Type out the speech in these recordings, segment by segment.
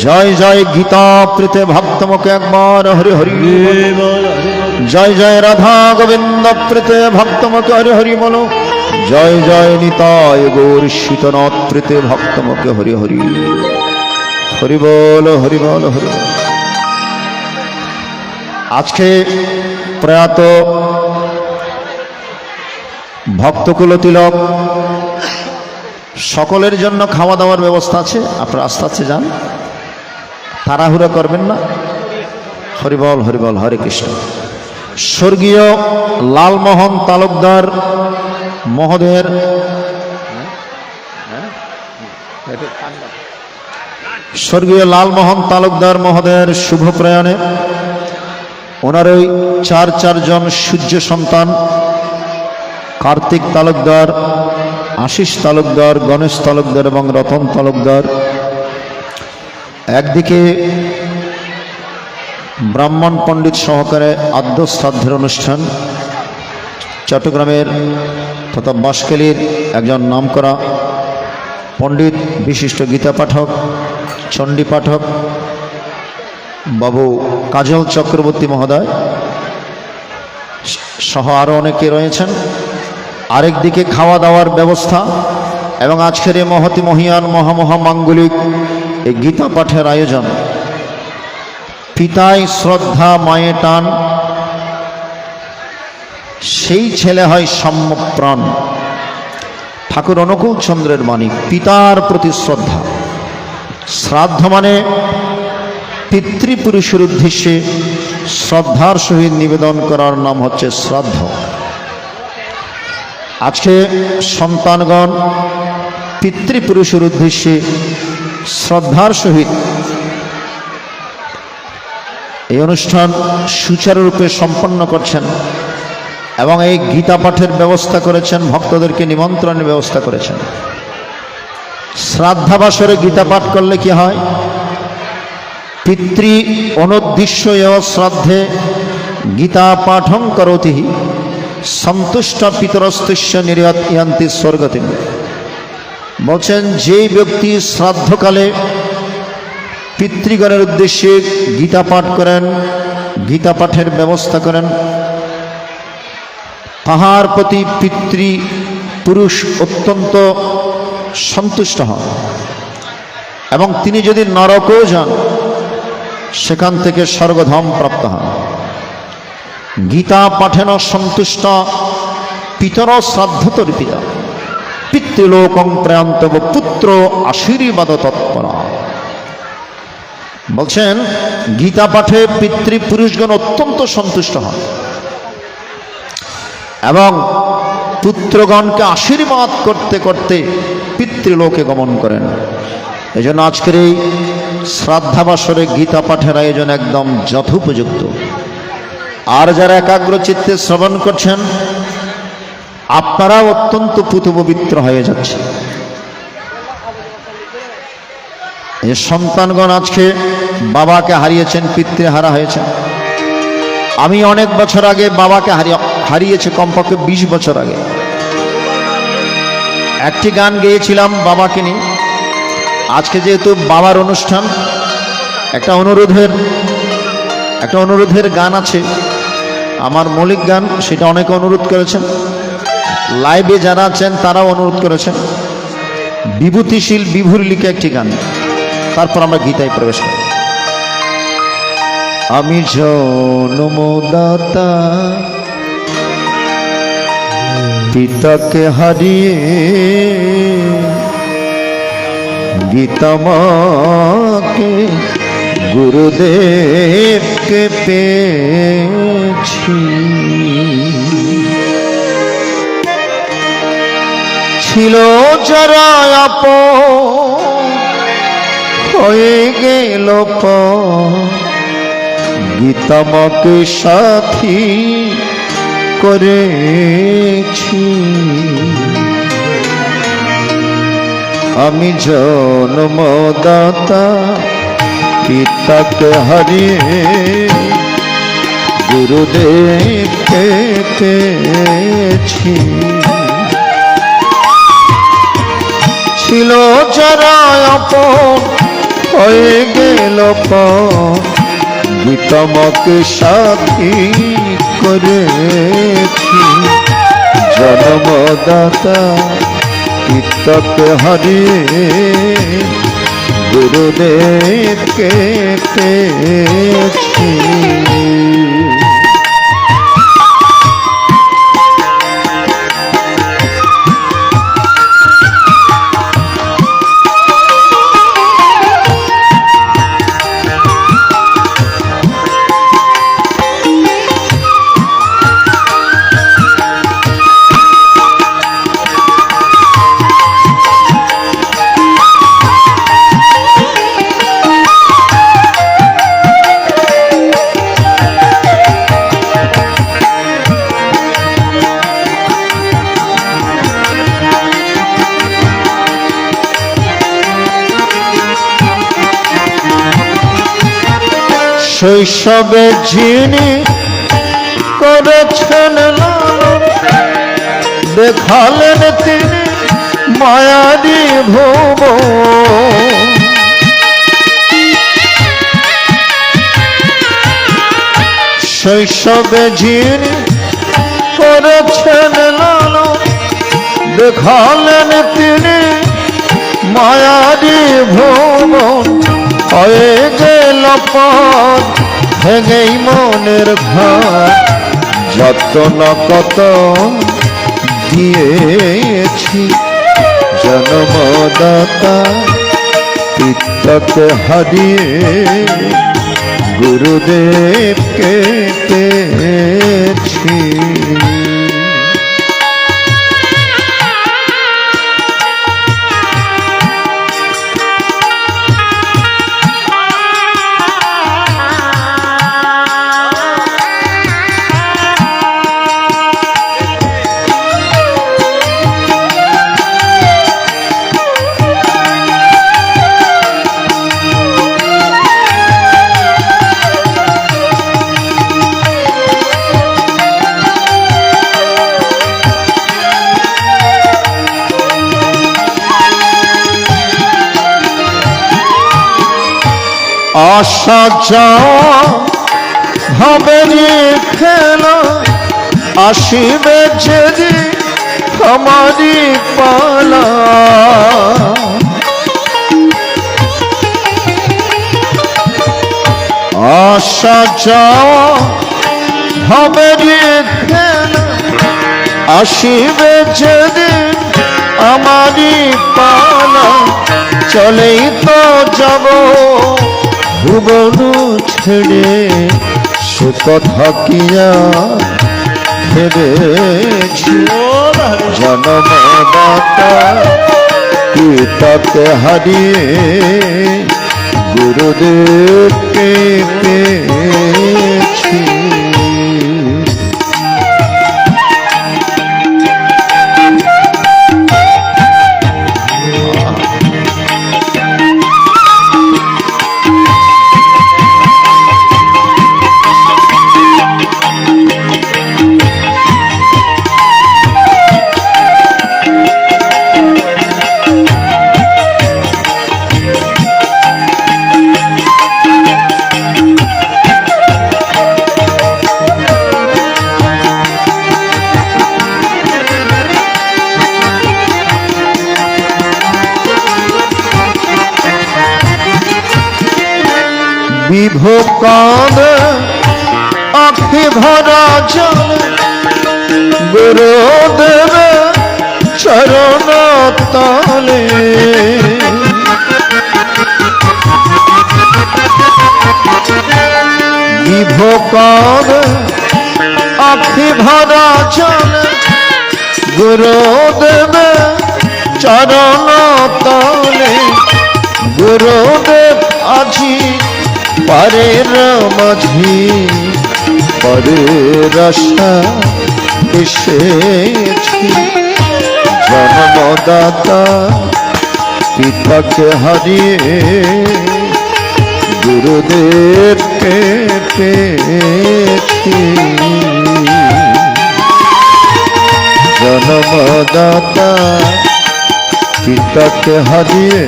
জয় জয় গীতা প্রীতে ভক্তমুখে একবার হরি হরি বল। জয় জয় রাধা গোবিন্দ প্রীতে ভক্তমুখে হরি হরি বলো। জয় জয় নিতায় গৌর শীতনাথ প্রীতে ভক্তমুখে হরি হরি হরি বল হরি বল হরি বল। আজকে প্রয়াত ভক্তকুল তিলক সকলের জন্য খাওয়া দাওয়ার ব্যবস্থা আছে, আপনারা আস্তে আস্তে যান, তাড়াহুড়া করবেন না। হরিবল হরিবল হরে কৃষ্ণ। স্বর্গীয় লালমোহন তালুকদার মহোদয়ের স্বর্গীয় লালমোহন তালুকদার মহোদয়ের শুভ প্রয়াণে ওনার ওই চারজন সূর্য সন্তান কার্তিক তালুকদার, আশিস তালুকদার, গণেশ তালুকদার এবং রতন তালুকদার একদিকে ব্রাহ্মণ পণ্ডিত সহকারে আদ্য শ্রাদ্ধের অনুষ্ঠান, চট্টগ্রামের তথা বাঁশখালীর একজন নামকরা পণ্ডিত বিশিষ্ট গীতা পাঠক, চণ্ডী পাঠক বাবু কাজল চক্রবর্তী মহোদয় সহ আরও অনেকে রয়েছেন। আরেকদিকে খাওয়া দাওয়ার ব্যবস্থা এবং আজকের এই মহতি মহিয়ান মহামহামাঙ্গলিক এই গীতা পাঠের আয়োজন। পিতায় শ্রদ্ধা মায়ে টান, সেই ছেলে হয় সম্যপ্রাণ। ঠাকুর অনুকূল চন্দ্রের বাণী, পিতার প্রতি শ্রদ্ধা। শ্রাদ্ধ মানে পিতৃপুরুষের উদ্দেশ্যে শ্রদ্ধার সহিত নিবেদন করার নাম হচ্ছে শ্রাদ্ধ। আজকে সন্তানগণ পিতৃপুরুষের উদ্দেশ্যে শ্রদ্ধার সহিত এই অনুষ্ঠান সুচারুরূপে সম্পন্ন করছেন এবং এই গীতা পাঠের ব্যবস্থা করেছেন, ভক্তদেরকে নিমন্ত্রণের ব্যবস্থা করেছেন। শ্রাদ্ধাবাসরে গীতা পাঠ করলে কি হয়? পিতৃ অনুদ্দিশ্য এও শ্রাদ্ধে গীতা পাঠং করোতি সন্তুষ্ট পিতরস্তস্য নির্যান্তি স্বর্গতি। বলছেন যেই ব্যক্তি শ্রাদ্ধকালে পিতৃগণের উদ্দেশ্যে গীতা পাঠ করেন, গীতা পাঠের ব্যবস্থা করেন, তাহার প্রতি পিতৃপুরুষ অত্যন্ত সন্তুষ্ট হন এবং তিনি যদি নরকেও যান সেখান থেকে স্বর্গধাম প্রাপ্ত হন। গীতা পাঠেন সন্তুষ্ট পিতর শ্রাদ্ধতর পিতা পিতৃলোকং প্রয়ান্তব পুত্র আশীর্বাদ তৎপরা। বলছেন গীতা পাঠে পিতৃপুরুষগণ অত্যন্ত সন্তুষ্ট হন এবং পুত্রগণকে আশীর্বাদ করতে করতে পিতৃলোকে গমন করেন। এই জন্য আজকের এই শ্রাদ্ধাবাসরে গীতা পাঠের আয়োজন একদম যথোপযুক্ত। আর যারা একাগ্র চিত্তে শ্রবণ করছেন আপনারা অত্যন্ত পুতপবিত্র হয়ে যাচ্ছে। এই সন্তানগণ আজকে বাবাকে হারিয়েছেন, পিতৃহারা হয়েছেন। আমি অনেক বছর আগে বাবাকে হারিয়েছি, কমপক্ষে 20 বছর আগে। একটি গান গেয়েছিলাম বাবাকে নিয়ে। আজকে যেহেতু বাবার অনুষ্ঠান, একটা অনুরোধের গান আছে, আমার মৌলিক গান, সেটা অনেকে অনুরোধ করেছেন। লাইভে যারা আছেন তারাও অনুরোধ করেছেন। বিভূতিশীল বিভুর লিখে একটি গান, তারপর আমরা গীতায় প্রবেশ করি। আমি জন্মদাতা পিতাকে হারিয়ে গীতা মাকে গুরুদেবকে পেয়েছি। ছিল যারা আপন হয়ে গেল গীতা মাকে সাথী করেছি। আমি জন্মদাতা পিতাকে হারিয়ে গুরুদেবকে পেয়েছি। ছিল যারা আপন হয়ে গেল গীতমকে সাথী করেছি জন্মদাতা পিতাকে হারিয়ে গুরুদেবকে পেয়েছি। শৈশবে যিনি করেছেন লালন দেখালেন তিনি মায়ারি ভুবন। শৈশবে যিনি করেছেন লালন দেখালেন তিনি মায়ারি ভুবন। হয়ে গেল পথ ভেঙেই মনের ঘর যত্ন কত দিয়েছি জন্মদাতা পিতাকে হারিয়ে গুরুদেবকে পেয়েছি। আসা যাওয়া ভাবের খেলা আসিবে যেদিন আমারি পালা। আসা যাওয়া ভাবের খেলা আসিবে যেদিন আমারি পালা। চলেই তো যাব ভুবন ছেড়ে সে কথা কিয়া ভেবেছি জন্মদাতা পিতাকে হারিয়ে গুরুদেবকে পেয়েছি। বিভোকান আখি ভরা জল গুরুদেব চরণ তলে। বিভোকান আখি ভরা জল গুরুদেব চরণ তলে। গুরুদেব আজি পারের মাঝি পরের আশা এসেছি জন্মদাতা পিতাকে হারিয়ে গুরুদেবকে পেয়েছি। জন্মদাতা পিতাকে হারিয়ে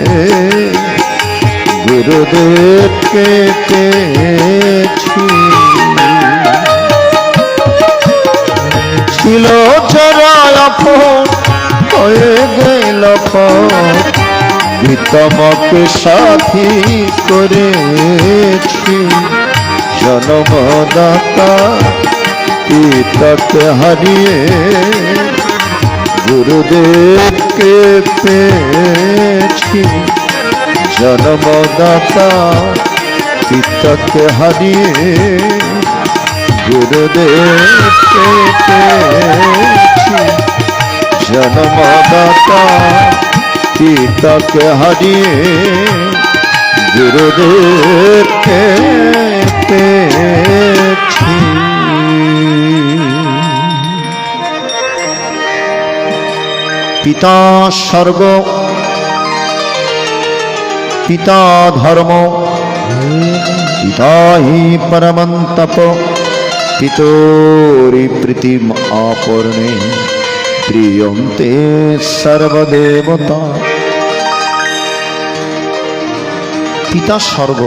গুরুদেবকে পেয়েছি। ছিল যারা আপন হয়ে গেল পর, পিতামাকে সাথী করেছি। জন্মদাতা পিতাকে হারিয়ে গুরুদেবকে পেয়েছি। জন্মদাতা পিতাকে হারিয়ে গুরুদেবকে পেয়েছি। জন্মদাতা পিতাকে হারিয়ে গুরুদেবকে পেয়েছি। পিতা স্বর্গ, পিতা ধর্ম, পিতা হি পরমং তপ, পিতরি প্রীতিম আপর্ণে প্রিয়ন্তে সর্বদেবতা। পিতা স্বর্গ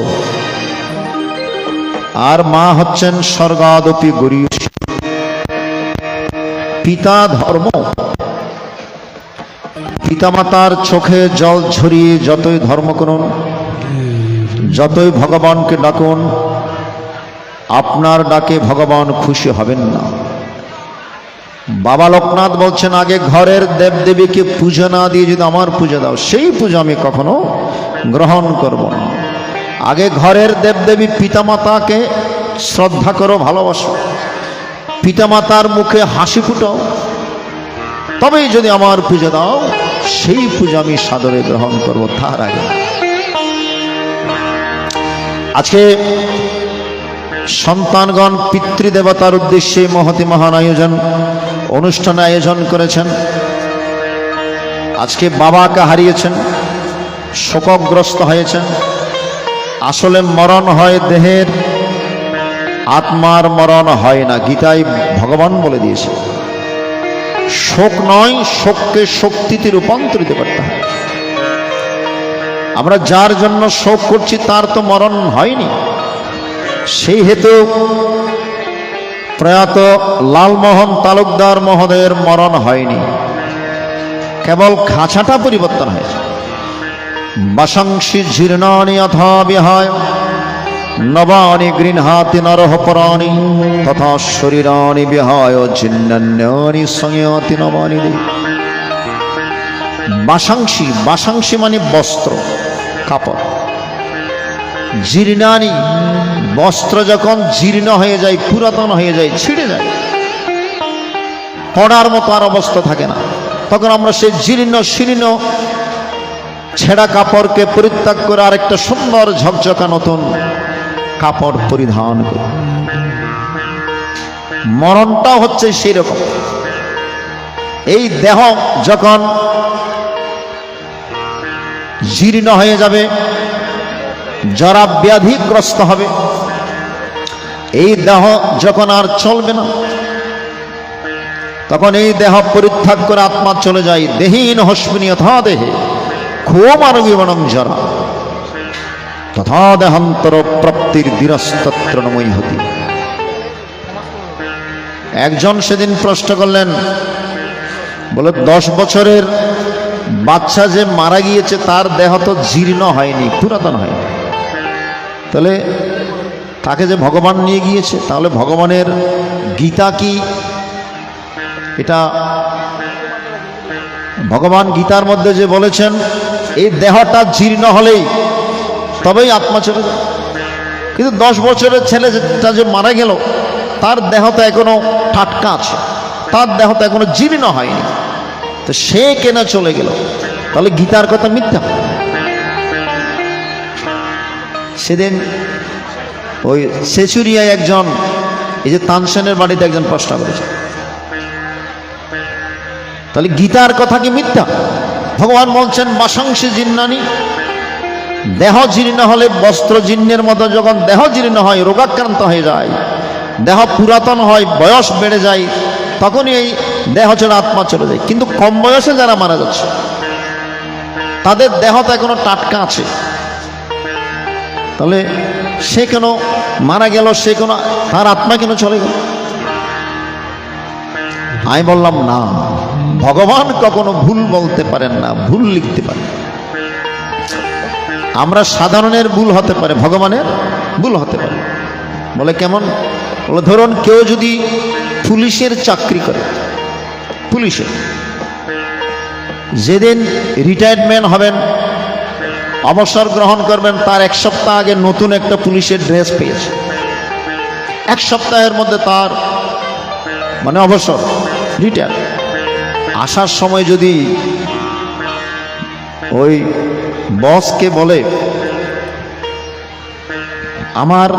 আর মা হচ্ছেন স্বর্গাদপি গরীয়সী। পিতা ধর্ম, পিতামাতার চোখে জল ঝরিয়ে যতই ধর্ম করুন, যতই ভগবানকে ডাকুন, আপনার ডাকে ভগবান খুশি হবেন না। বাবা লোকনাথ বলছেন, আগে ঘরের দেবদেবীকে পূজা না দিয়ে যদি আমার পূজা দাও, সেই পূজা আমি কখনো গ্রহণ করব না। আগে ঘরের দেবদেবী পিতামাতাকে শ্রদ্ধা করো, ভালোবাসো, পিতামাতার মুখে হাসি ফুটাও, তবেই যদি আমার পূজা দাও, সেই পূজা আমি সাদরে গ্রহণ করব, তার আগে। আজকে সন্তানগণ পিতৃদেবতার উদ্দেশ্যে মহতি মহান আয়োজন অনুষ্ঠানে আয়োজন করেছেন। আজকে বাবাকে হারিয়েছেন, শোকগ্রস্ত হয়েছেন। আসলে মরণ হয় দেহের, আত্মার মরণ হয় না। গীতায় ভগবান বলে দিয়েছে, শোক নয়, শোককে শক্তিতে রূপান্তরিত করতে হয়। আমরা যার জন্য শোক করছি তার তো মরণ হয়নি। সেই হেতু প্রয়াত লালমোহন তালুকদার মহোদয়ের মরণ হয়নি, কেবল খাঁচাটা পরিবর্তন হয়েছে। বাসাংসি জীর্ণানি অথা বিহায় নবানি গৃহাতি নরহ পরাণি তথা শরীরানি বিহায় জীর্ণান্যানি সংয়াতি নবানি। বাসাংসি, বাসাংসি মানে বস্ত্র, কাপড়। জীর্ণানি, বস্ত্র যখন জীর্ণ হয়ে যায়, পুরাতন হয়ে যায়, ছিঁড়ে যায়, পড়ার মতো আর অবস্থা থাকে না, তখন আমরা সেই জীর্ণ শীর্ণ ছেঁড়া কাপড়কে পরিত্যাগ করে আরেকটা সুন্দর ঝকঝকা নতুন কাপড় পরিধান করি। মরণটাও হচ্ছে সেই রকম। এই দেহ যখন জীর্ণ হয়ে যাবে, জরা ব্যাধিগ্রস্ত হবে, এই দেহ যখন আর চলবে না, তখন এই দেহ পরিত্যাগ করে আত্মা চলে যায়। দেহীন হস্মিনী অথা দেহে ক্ষোমারবিবণং জরা তথা দেহান্তর প্রাপ্তির দীরস্তত্র নময়ী হতি। একজন সেদিন প্রশ্ন করলেন, বলে 10 বছরের বাচ্চা যে মারা গিয়েছে তার দেহ তো জীর্ণ হয়নি, পুরাতন হয়নি, তাহলে তাকে যে ভগবান নিয়ে গিয়েছে, তাহলে ভগবানের গীতা কি এটা? ভগবান গীতার মধ্যে যে বলেছেন এই দেহটা জীর্ণ হলেই তবেই আত্মা চলে যায়, কিন্তু 10 বছরের ছেলেটা যে মারা গেল তার দেহ তো এখনো টাটকা আছে, তার দেহ তো এখনো জীর্ণ হয়নি, তো সে কেন চলে গেল? তাহলে গীতার কথা মিথ্যা। সেদিন ওই সেচুরিয়ায় একজন, এই যে তানসেনের বাড়িতে একজন প্রশ্ন করেছে, তাহলে গীতার কথা কি মিথ্যা? ভগবান বলছেন বাসাংসি জীর্ণানি, দেহ জীর্ণ হলে বস্ত্র জীর্ণের মতো যখন দেহ জীর্ণ হয়, রোগাক্রান্ত হয়ে যায়, দেহ পুরাতন হয়, বয়স বেড়ে যায়, তখনই এই দেহ ছেড়ে আত্মা চলে যায়। কিন্তু কম বয়সে যারা মারা যাচ্ছে তাদের দেহ তো এখনো টাটকা আছে, তাহলে সে কেন মারা গেল, সে কেন, তার আত্মা কেন চলে গেল? আমি বললাম না, ভগবান কখনো ভুল বলতে পারেন না, ভুল লিখতে পারেন। আমরা সাধারণের ভুল হতে পারে, ভগবানের ভুল হতে পারে। বলে কেমন? বলে ধরুন কেউ যদি পুলিশের চাকরি করে, পুলিশের যেদিন রিটায়ারমেন্ট হবেন, অবসর গ্রহণ করবেন, তার এক সপ্তাহ আগে নতুন একটা পুলিশের ড্রেস পেয়েছে। এক সপ্তাহের মধ্যে তার মানে অবসর, রিটায়ার। আসার সময় যদি ওই বসকে বলে আমার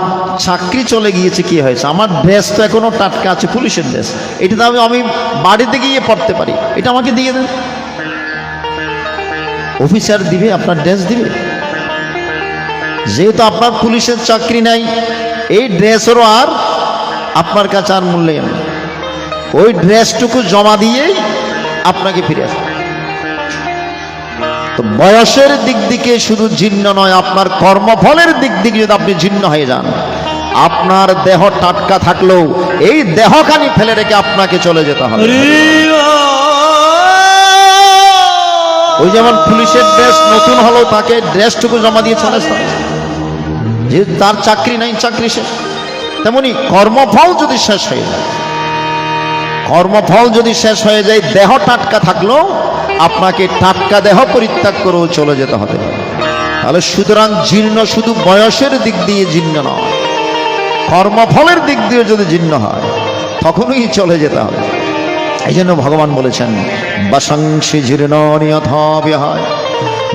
চাকরি চলে গিয়েছে, কি হয়েছে, আমার ড্রেস তো এখনো টাটকা আছে, পুলিশের ড্রেস, এটা তো আমি বাড়িতে গিয়ে পড়তে পারি, এটা আমাকে দিয়ে দেন। অফিসার দিবে? আপনার ড্রেস দিবে? যেহেতু আপনার পুলিশের চাকরি নাই, এই ড্রেসেরও আর আপনার কাছে আর মূল্যায়ন নেই, ওই ড্রেসটুকু জমা দিয়েই আপনাকে ফিরে আসবে। তো বয়সের দিক দিকে শুধু জীর্ণ নয়, আপনার কর্মফলের দিক দিকে যদি আপনি জীর্ণ হয়ে যান, আপনার দেহ টাটকা থাকলেও এই দেহখানি ফেলে রেখে আপনাকে চলে যেতে হবে। ওই যেমন পুলিশের ড্রেস নতুন হলো, তাকে ড্রেসটুকু জমা দিয়ে চলে আসতে হবে, যেহেতু তার চাকরি নাই, চাকরি শেষ। তেমনি কর্মফল যদি শেষ হয়ে যায়, কর্মফল যদি শেষ হয়ে যায়, দেহ টাটকা থাকলেও আপনাকে টাটকা দেহ পরিত্যাগ করেও চলে যেতে হবে। তাহলে সুতরাং জীর্ণ শুধু বয়সের দিক দিয়ে জীর্ণ নয়, কর্মফলের দিক দিয়ে যদি জীর্ণ হয় তখনই চলে যেতে হবে। এই জন্য ভগবান বলেছেন বাসাংশি জীর্ণানি অথা বিহায়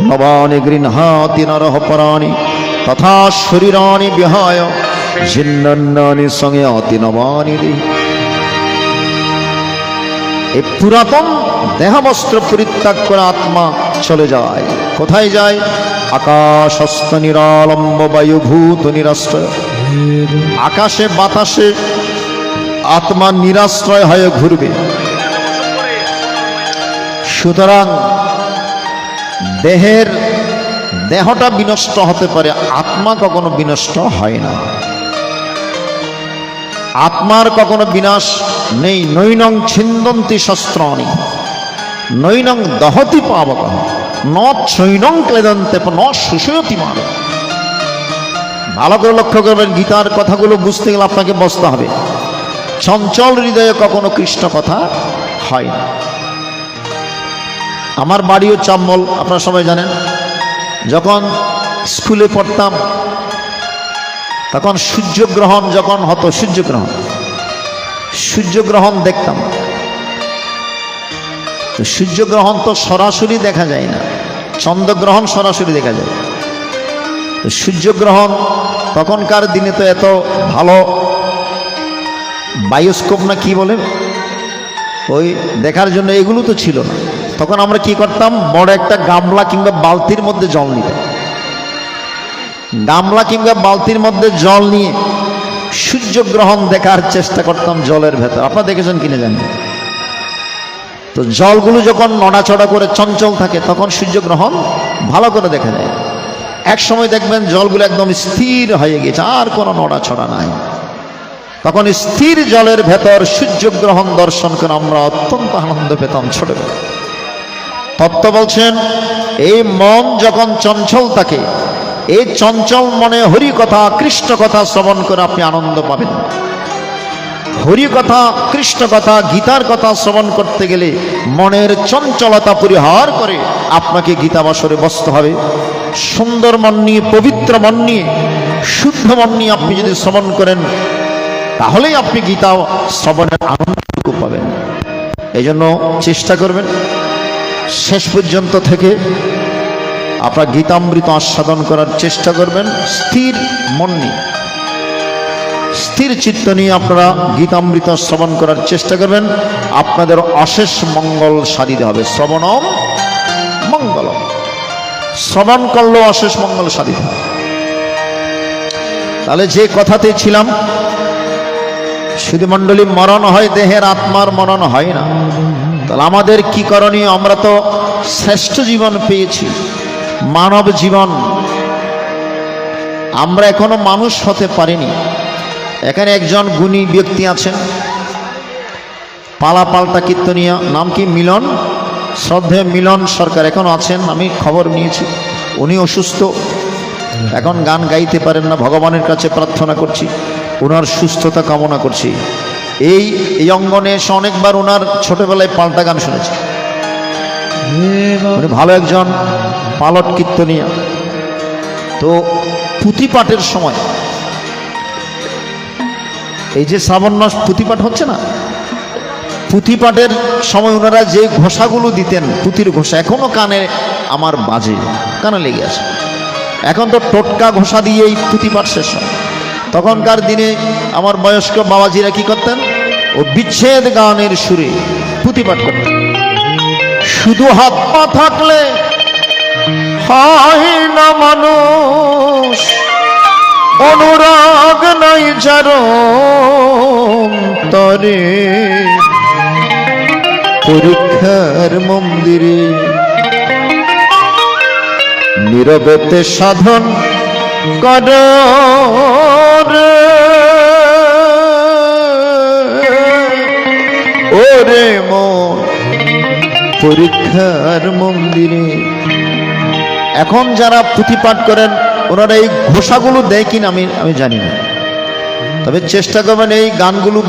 নবানি গৃহাতি নরহ পরাণি তথা শরীরানি বিহায় জীর্ণানি সঙ্গে অতি নবানি দেহি। এই পুরাতন দেহবস্ত্র পরিত্যাগ করে আত্মা চলে যায়। কোথায় যায়? আকাশস্থ নিরালম্ব বায়ুভূত নিরাশ্রয়। আকাশে বাতাসে আত্মা নিরাশ্রয় হয়ে ঘুরবে। সুতরাং দেহটা বিনষ্ট হতে পারে, আত্মা কখনো বিনষ্ট হয় না। আত্মার কখনো বিনাশ নেই। নৈনং ছিন্দন্তি শস্ত্রাণি নৈনং দহতি পাবক ন ছৈনং ক্লেদন্তে ন শুষয়তি মান। ভালো করে লক্ষ্য করবেন, গীতার কথাগুলো বুঝতে গেলে আপনাকে বসতে হবে। চঞ্চল হৃদয়ে কখনো কৃষ্ণ কথা হয় না। আমার বাড়িও চাম্বল, আপনারা সবাই জানেন। যখন স্কুলে পড়তাম তখন সূর্যগ্রহণ যখন হতো, সূর্যগ্রহণ দেখতাম। তো সূর্যগ্রহণ তো সরাসরি দেখা যায় না, চন্দ্রগ্রহণ সরাসরি দেখা যায়। তো সূর্যগ্রহণ তখনকার দিনে তো এত ভালো বায়োস্কোপ না কি বলে, ওই দেখার জন্য এগুলো তো ছিল না। তখন আমরা কি করতাম, বড় একটা গামলা কিংবা বালতির মধ্যে জল নিতাম। গামলা কিংবা বালতির মধ্যে জল নিয়ে সূর্যগ্রহণ দেখার চেষ্টা করতাম জলের ভেতর। আপনারা দেখেছেন কিনে জানি। তো জলগুলো যখন নড়াচড়া করে চঞ্চল থাকে তখন সূর্যগ্রহণ ভালো করে দেখা যায়। এক সময় দেখবেন জলগুলো একদম স্থির হয়ে গেছে, আর কোনো নড়াচড়া নাই। তখন স্থির জলের ভেতর সূর্যগ্রহণ দর্শন করে আমরা অত্যন্ত আনন্দ পেতাম ছোটবেলায়। তত্ত্ব বলছেন এই মন যখন চঞ্চল থাকে, এই চঞ্চল মনে হরি কথা কৃষ্ণ কথা শ্রবণ করে আপনি আনন্দ পাবেন। হরি কথা কৃষ্ণ কথা গীতার কথা শ্রবণ করতে গেলে মনের চঞ্চলতা পরিহার করে আপনাকে গীতাবাসরে বসতে হবে। সুন্দর মন নিয়ে, পবিত্র মন নিয়ে, শুদ্ধ মন নিয়ে আপনি যদি শ্রবণ করেন তাহলেই আপনি গীতা শ্রবণের আনন্দটুকু পাবেন। এই জন্য চেষ্টা করবেন শেষ পর্যন্ত থেকে আপনার গীতামৃত আস্বাদন করার চেষ্টা করবেন। স্থির মন নিয়ে, স্থির চিত্ত নিয়ে আপনারা গীতামৃত শ্রবণ করার চেষ্টা করবেন। আপনাদের অশেষ মঙ্গল সাধিত হবে। শ্রবণম মঙ্গলম, শ্রবণ করলেও অশেষ মঙ্গল সাধিত হবে। তাহলে যে কথাতে ছিলাম, শুধু মণ্ডলী মরণ হয় দেহের, আত্মার মরণ হয় না। তাহলে আমাদের কি করণীয়? আমরা তো শ্রেষ্ঠ জীবন পেয়েছি, মানব জীবন। আমরা এখনো মানুষ হতে পারিনি। এখানে একজন গুণী ব্যক্তি আছেন, পালাপাল্টা কীর্তনিয়া, নাম কি মিলন, শ্রদ্ধেয় মিলন সরকার এখনো আছেন, আমি খবর নিয়েছি। উনি অসুস্থ, এখন গান গাইতে পারেন না। ভগবানের কাছে প্রার্থনা করছি, ওনার সুস্থতা কামনা করছি। এই অঙ্গনে এসে অনেকবার ওনার ছোটবেলায় পাল্টা গান শুনেছি। উনি ভালো একজন পালট কীর্তনিয়া। তো পুঁথি পাঠের সময়, এই যে শ্রাবণ মাস পুঁথি পাঠ হচ্ছে না, পুঁথি পাঠের সময় ওনারা যে ঘোষাগুলো দিতেন, পুঁথির ঘোষা এখনো কানে আমার বাজে, কানে লেগে আছে। এখন তো টোটকা ঘোষা দিয়েই পুঁথি পাঠ শেষ হয়। তখনকার দিনে আমার বয়স্ক বাবাজিরা কি করতেন, ও বিচ্ছেদ গানের সুরে পুঁথি পাঠ করতেন। শুধু হাত পা থাকলে হয় না মানুষ, অনুরাগ নাই যার অন্তরে, পরীক্ষার মন্দিরে নীরবেতে সাধন কর রে, ওরে মন পরীক্ষার মন্দিরে। এখন যারা পুঁথি পাঠ করেন ওনারা এই ঘোষাগুলো দেয় কিনা আমি জানি না, তবে চেষ্টা করবেন এই গানগুলো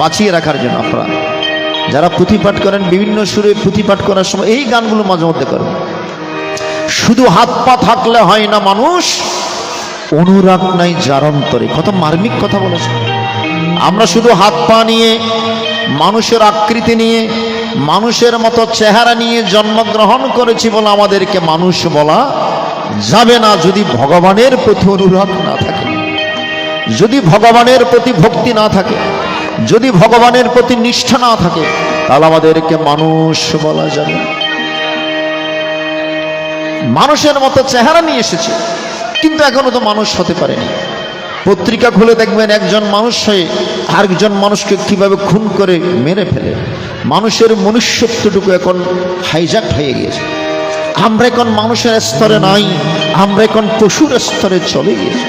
বাঁচিয়ে রাখার জন্য। আপনারা যারা পুঁথি পাঠ করেন বিভিন্ন সুরে পুঁথি পাঠ করার সময় এই গানগুলো মাঝে মধ্যে করবেন। শুধু হাত পা থাকলে হয় না মানুষ, অনুরাগ নাই যার অন্তরে। কত মার্মিক কথা বলেছে। আমরা শুধু হাত পা নিয়ে, মানুষের আকৃতি নিয়ে, মানুষের মতো চেহারা নিয়ে জন্মগ্রহণ করেছি বলে আমাদেরকে মানুষ বলা যাবে না যদি ভগবানের প্রতি অনুরাগ না থাকে, যদি ভগবানের প্রতি ভক্তি না থাকে, যদি ভগবানের প্রতি নিষ্ঠা না থাকে, তাহলে আমাদেরকে মানুষ বলা যাবে না। মানুষের মতো চেহারা নিয়ে এসেছে কিন্তু এখনো তো মানুষ হতে পারেনি। পত্রিকা খুলে দেখবেন একজন মানুষ হয়ে আরেকজন মানুষকে কিভাবে খুন করে মেরে ফেলে। মানুষের মনুষ্যত্বটুকু এখন হাইজ্যাক হয়ে গিয়েছে। আমরা এখন মানুষের স্তরে নাই, আমরা এখন পশুর স্তরে চলে গিয়েছি।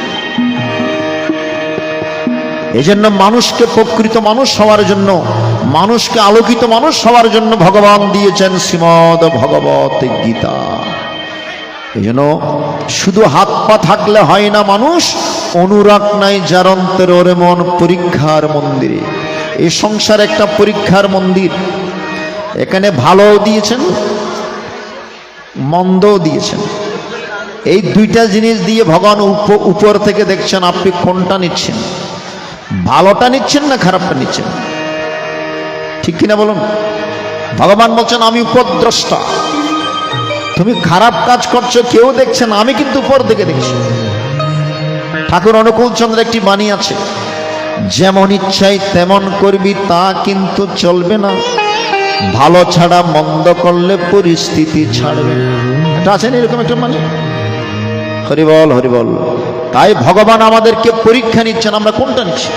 এই জন্য মানুষকে প্রকৃত মানুষ হওয়ার জন্য, মানুষকে আলোকিত মানুষ হওয়ার জন্য ভগবান দিয়েছেন শ্রীমদ ভগবত গীতা। এই জন্য শুধু হাত পা থাকলে হয় না মানুষ, অনুরাগ নাই যার অন্তরে, ওরে মন পরীক্ষার মন্দিরে। এই সংসার একটা পরীক্ষার মন্দির। এখানে ভালোও দিয়েছেন, মন্দও দিয়েছেন। এই দুইটা জিনিস দিয়ে ভগবান উপর থেকে দেখছেন আপনি কোনটা নিচ্ছেন, ভালোটা নিচ্ছেন না খারাপটা নিচ্ছেন। ঠিক কিনা বলুন? ভগবান বলছেন আমি উপদ্রষ্টা, তুমি খারাপ কাজ করছো কেউ দেখছেন, আমি কিন্তু উপর থেকে দেখছি। ঠাকুর অনুকূল চন্দ্র একটি বাণী আছে, যেমন ইচ্ছাই তেমন করবি তা কিন্তু চলবে না, ভালো ছাড়া মন্দ করলে পরিস্থিতি ছাড়বে। এটা আছে না এরকম একটা বাণী? হরিবল হরিবল। তাই ভগবান আমাদেরকে পরীক্ষা নিচ্ছেন, আমরা কোনটা নিচ্ছি।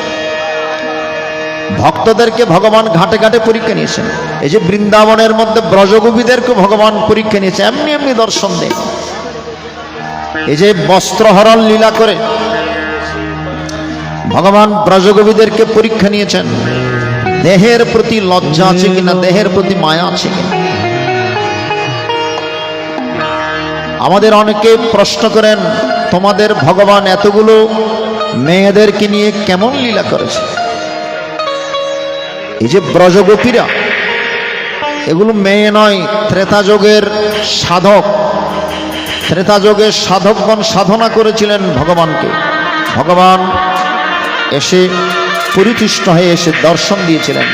ভক্তদেরকে ভগবান ঘাটে ঘাটে পরীক্ষা নিয়েছেন। এই যে বৃন্দাবনের মধ্যে ব্রজগোপীদেরকে ভগবান পরীক্ষা নিয়েছে, এমনি এমনি দর্শন দেয়। এই যে বস্ত্রহরণ লীলা করে ভগবান ব্রজগোপীদেরকে পরীক্ষা নিয়েছেন, দেহের প্রতি লজ্জা আছে কিনা, দেহের প্রতি মায়া আছে কিনা। আমাদের অনেকে প্রশ্ন করেন, তোমাদের ভগবান এতগুলো মেয়েদেরকে নিয়ে কেমন লীলা করেছে? এই যে ব্রজগোপীরা, এগুলো মেয়ে নয়, ত্রেতাযুগের সাধক। ত্রেতাযুগের সাধকগণ সাধনা করেছিলেন ভগবানকে। ভগবান এসে পরিতুষ্ট হয়ে এসে দর্শন দিয়েছিলেন।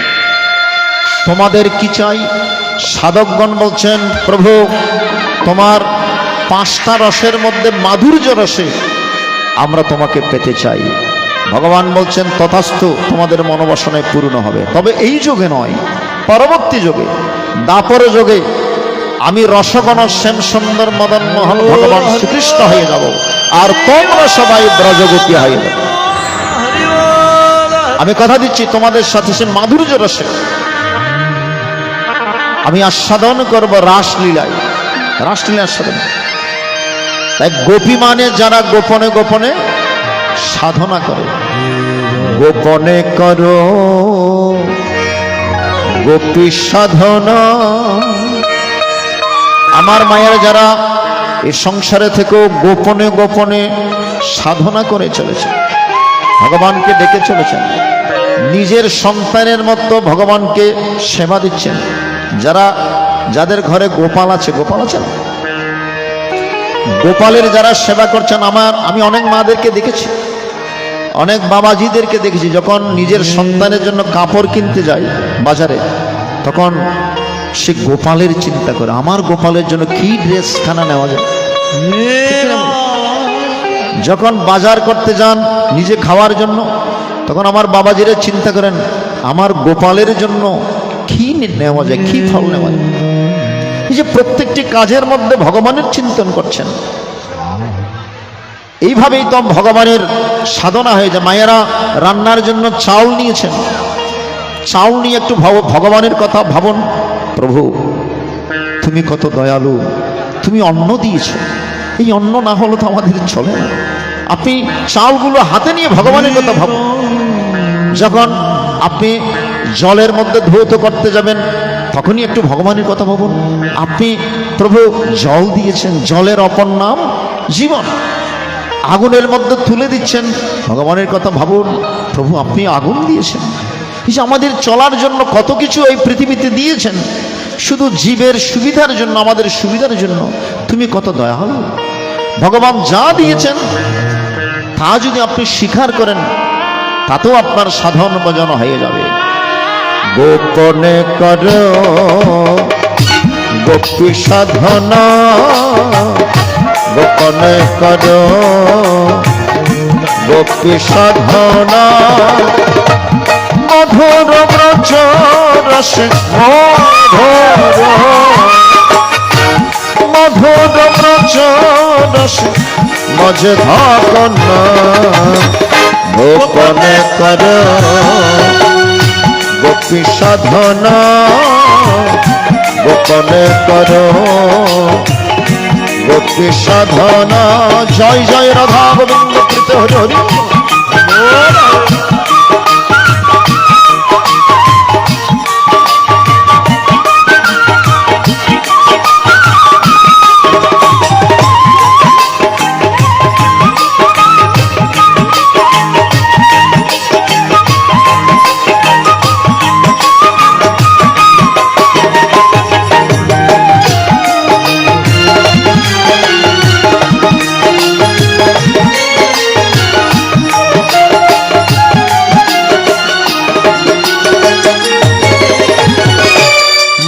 তোমাদের কি চাই? সাধকগণ বলছেন, প্রভু তোমার 5টা রসের মধ্যে মাধুর্য রসে আমরা তোমাকে পেতে চাই। ভগবান বলছেন তথাস্তু, তোমাদের মনোবাসনায় পূর্ণ হবে। তবে এই যুগে নয়, পরবর্তী যুগে, দাপর যুগে আমি রসগণ শ্যাম সুন্দর মদন মোহন ভগবান শ্রীকৃষ্ণ হয়ে যাব, আর তোমরা সবাই ব্রজগোপী হয়ে যাবে। আমি কথা দিচ্ছি তোমাদের সাথে সে মাধুর্য রসে আমি আস্বাদন করব রাসলীলায়, রাসলীলা আস্বাদন। তাই গোপী মানে যারা গোপনে গোপনে সাধনা করে। গোপনে করো গোপী সাধনা। আমার মায়ের যারা এই সংসারে থেকেও গোপনে গোপনে সাধনা করে চলেছে, ভগবানকে ডেকে চলেছেন, নিজের সন্তানের মতো ভগবানকে সেবা দিচ্ছেন। যাদের ঘরে গোপাল আছে, গোপাল আছেন, গোপালের যারা সেবা করছেন, আমি অনেক মাদেরকে দেখেছি, অনেক বাবাজিদেরকে দেখেছি, যখন নিজের সন্তানের জন্য কাপড় কিনতে যায় বাজারে, তখন সে গোপালের চিন্তা করে, আমার গোপালের জন্য কি ড্রেসখানা নেওয়া যায়। যখন বাজার করতে যান নিজে খাওয়ার জন্য, তখন আমার বাবাজিরা চিন্তা করেন, আমার গোপালের জন্য কি নেওয়া যায়, কি ফল নেওয়া যায়। এই যে প্রত্যেকটি কাজের মধ্যে ভগবানের চিন্তন করছেন, এইভাবেই তো ভগবানের সাধনা হয়ে যায়। মায়েরা রান্নার জন্য চাউল নিয়েছেন, চাউল নিয়ে একটু ভগবানের কথা ভাবুন, প্রভু তুমি কত দয়ালু, তুমি অন্ন দিয়েছো, এই অন্ন না হলে তো আমাদের চলে না। আপনি চাউলগুলো হাতে নিয়ে ভগবানের কথা ভাবুন। যখন আপনি জলের মধ্যে ধৌত করতে যাবেন, তখনই একটু ভগবানের কথা ভাবুন। আপনি প্রভু জল দিয়েছেন, জলের অপর নাম জীবন। আগুনের মধ্যে তুলে দিচ্ছেন, ভগবানের কথা ভাবুন, প্রভু আপনি আগুন দিয়েছেন। এই যে আমাদের চলার জন্য কত কিছু এই পৃথিবীতে দিয়েছেন, শুধু জীবের সুবিধার জন্য, আমাদের সুবিধার জন্য, তুমি কত দয়ালু। ভগবান যা দিয়েছেন তা যদি আপনি স্বীকার করেন, তাতেও আপনার সাধন ভজন হয়ে যাবে। গোপনে করো গোপী সাধনা, গোপনে করো গোপী সাধনা। মধুর ব্রজ রস মধুর, মধুর ব্রজ রস মজে ধকনা। গোপনে করো গোপী সাধনা, গোপনে করো গোপী সাধনা। জয় জয় রাধা গোবিন্দ কৃত হরি হরি।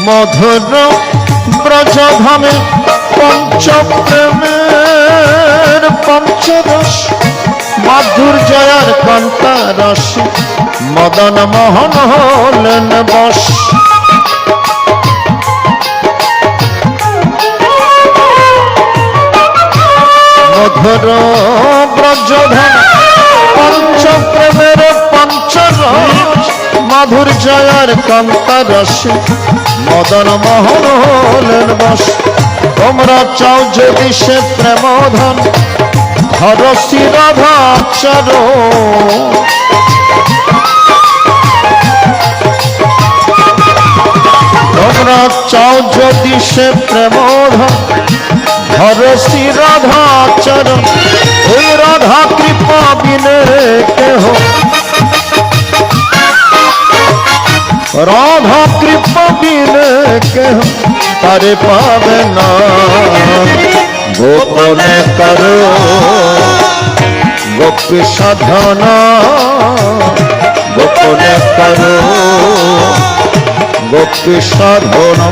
মধুর ব্রজধামে পঞ্চপ্রেমের পঞ্চরস, মাধুর্যয়ার কান্তারস, মদন মোহন হলেন বশ। মধুর ব্রজধাম পঞ্চপ্রেমের পঞ্চরস, মাধুর্যয়ার কান্তারস, মদন মোহন হলেন বশ। তোমরা চাও যদি সে প্রেমধন, ধর শিরাধা চরণ। তোমরা চাও যদি সে প্রেমধন, ধর শিরাধা চরণ। ওই রাধা কৃপা বিনে কেহ, রাধা কৃপা বিনে কেহ তারে পাবে না। গোপনে করো গোপী সাধনা, গোপনে করো গোপী সাধনা।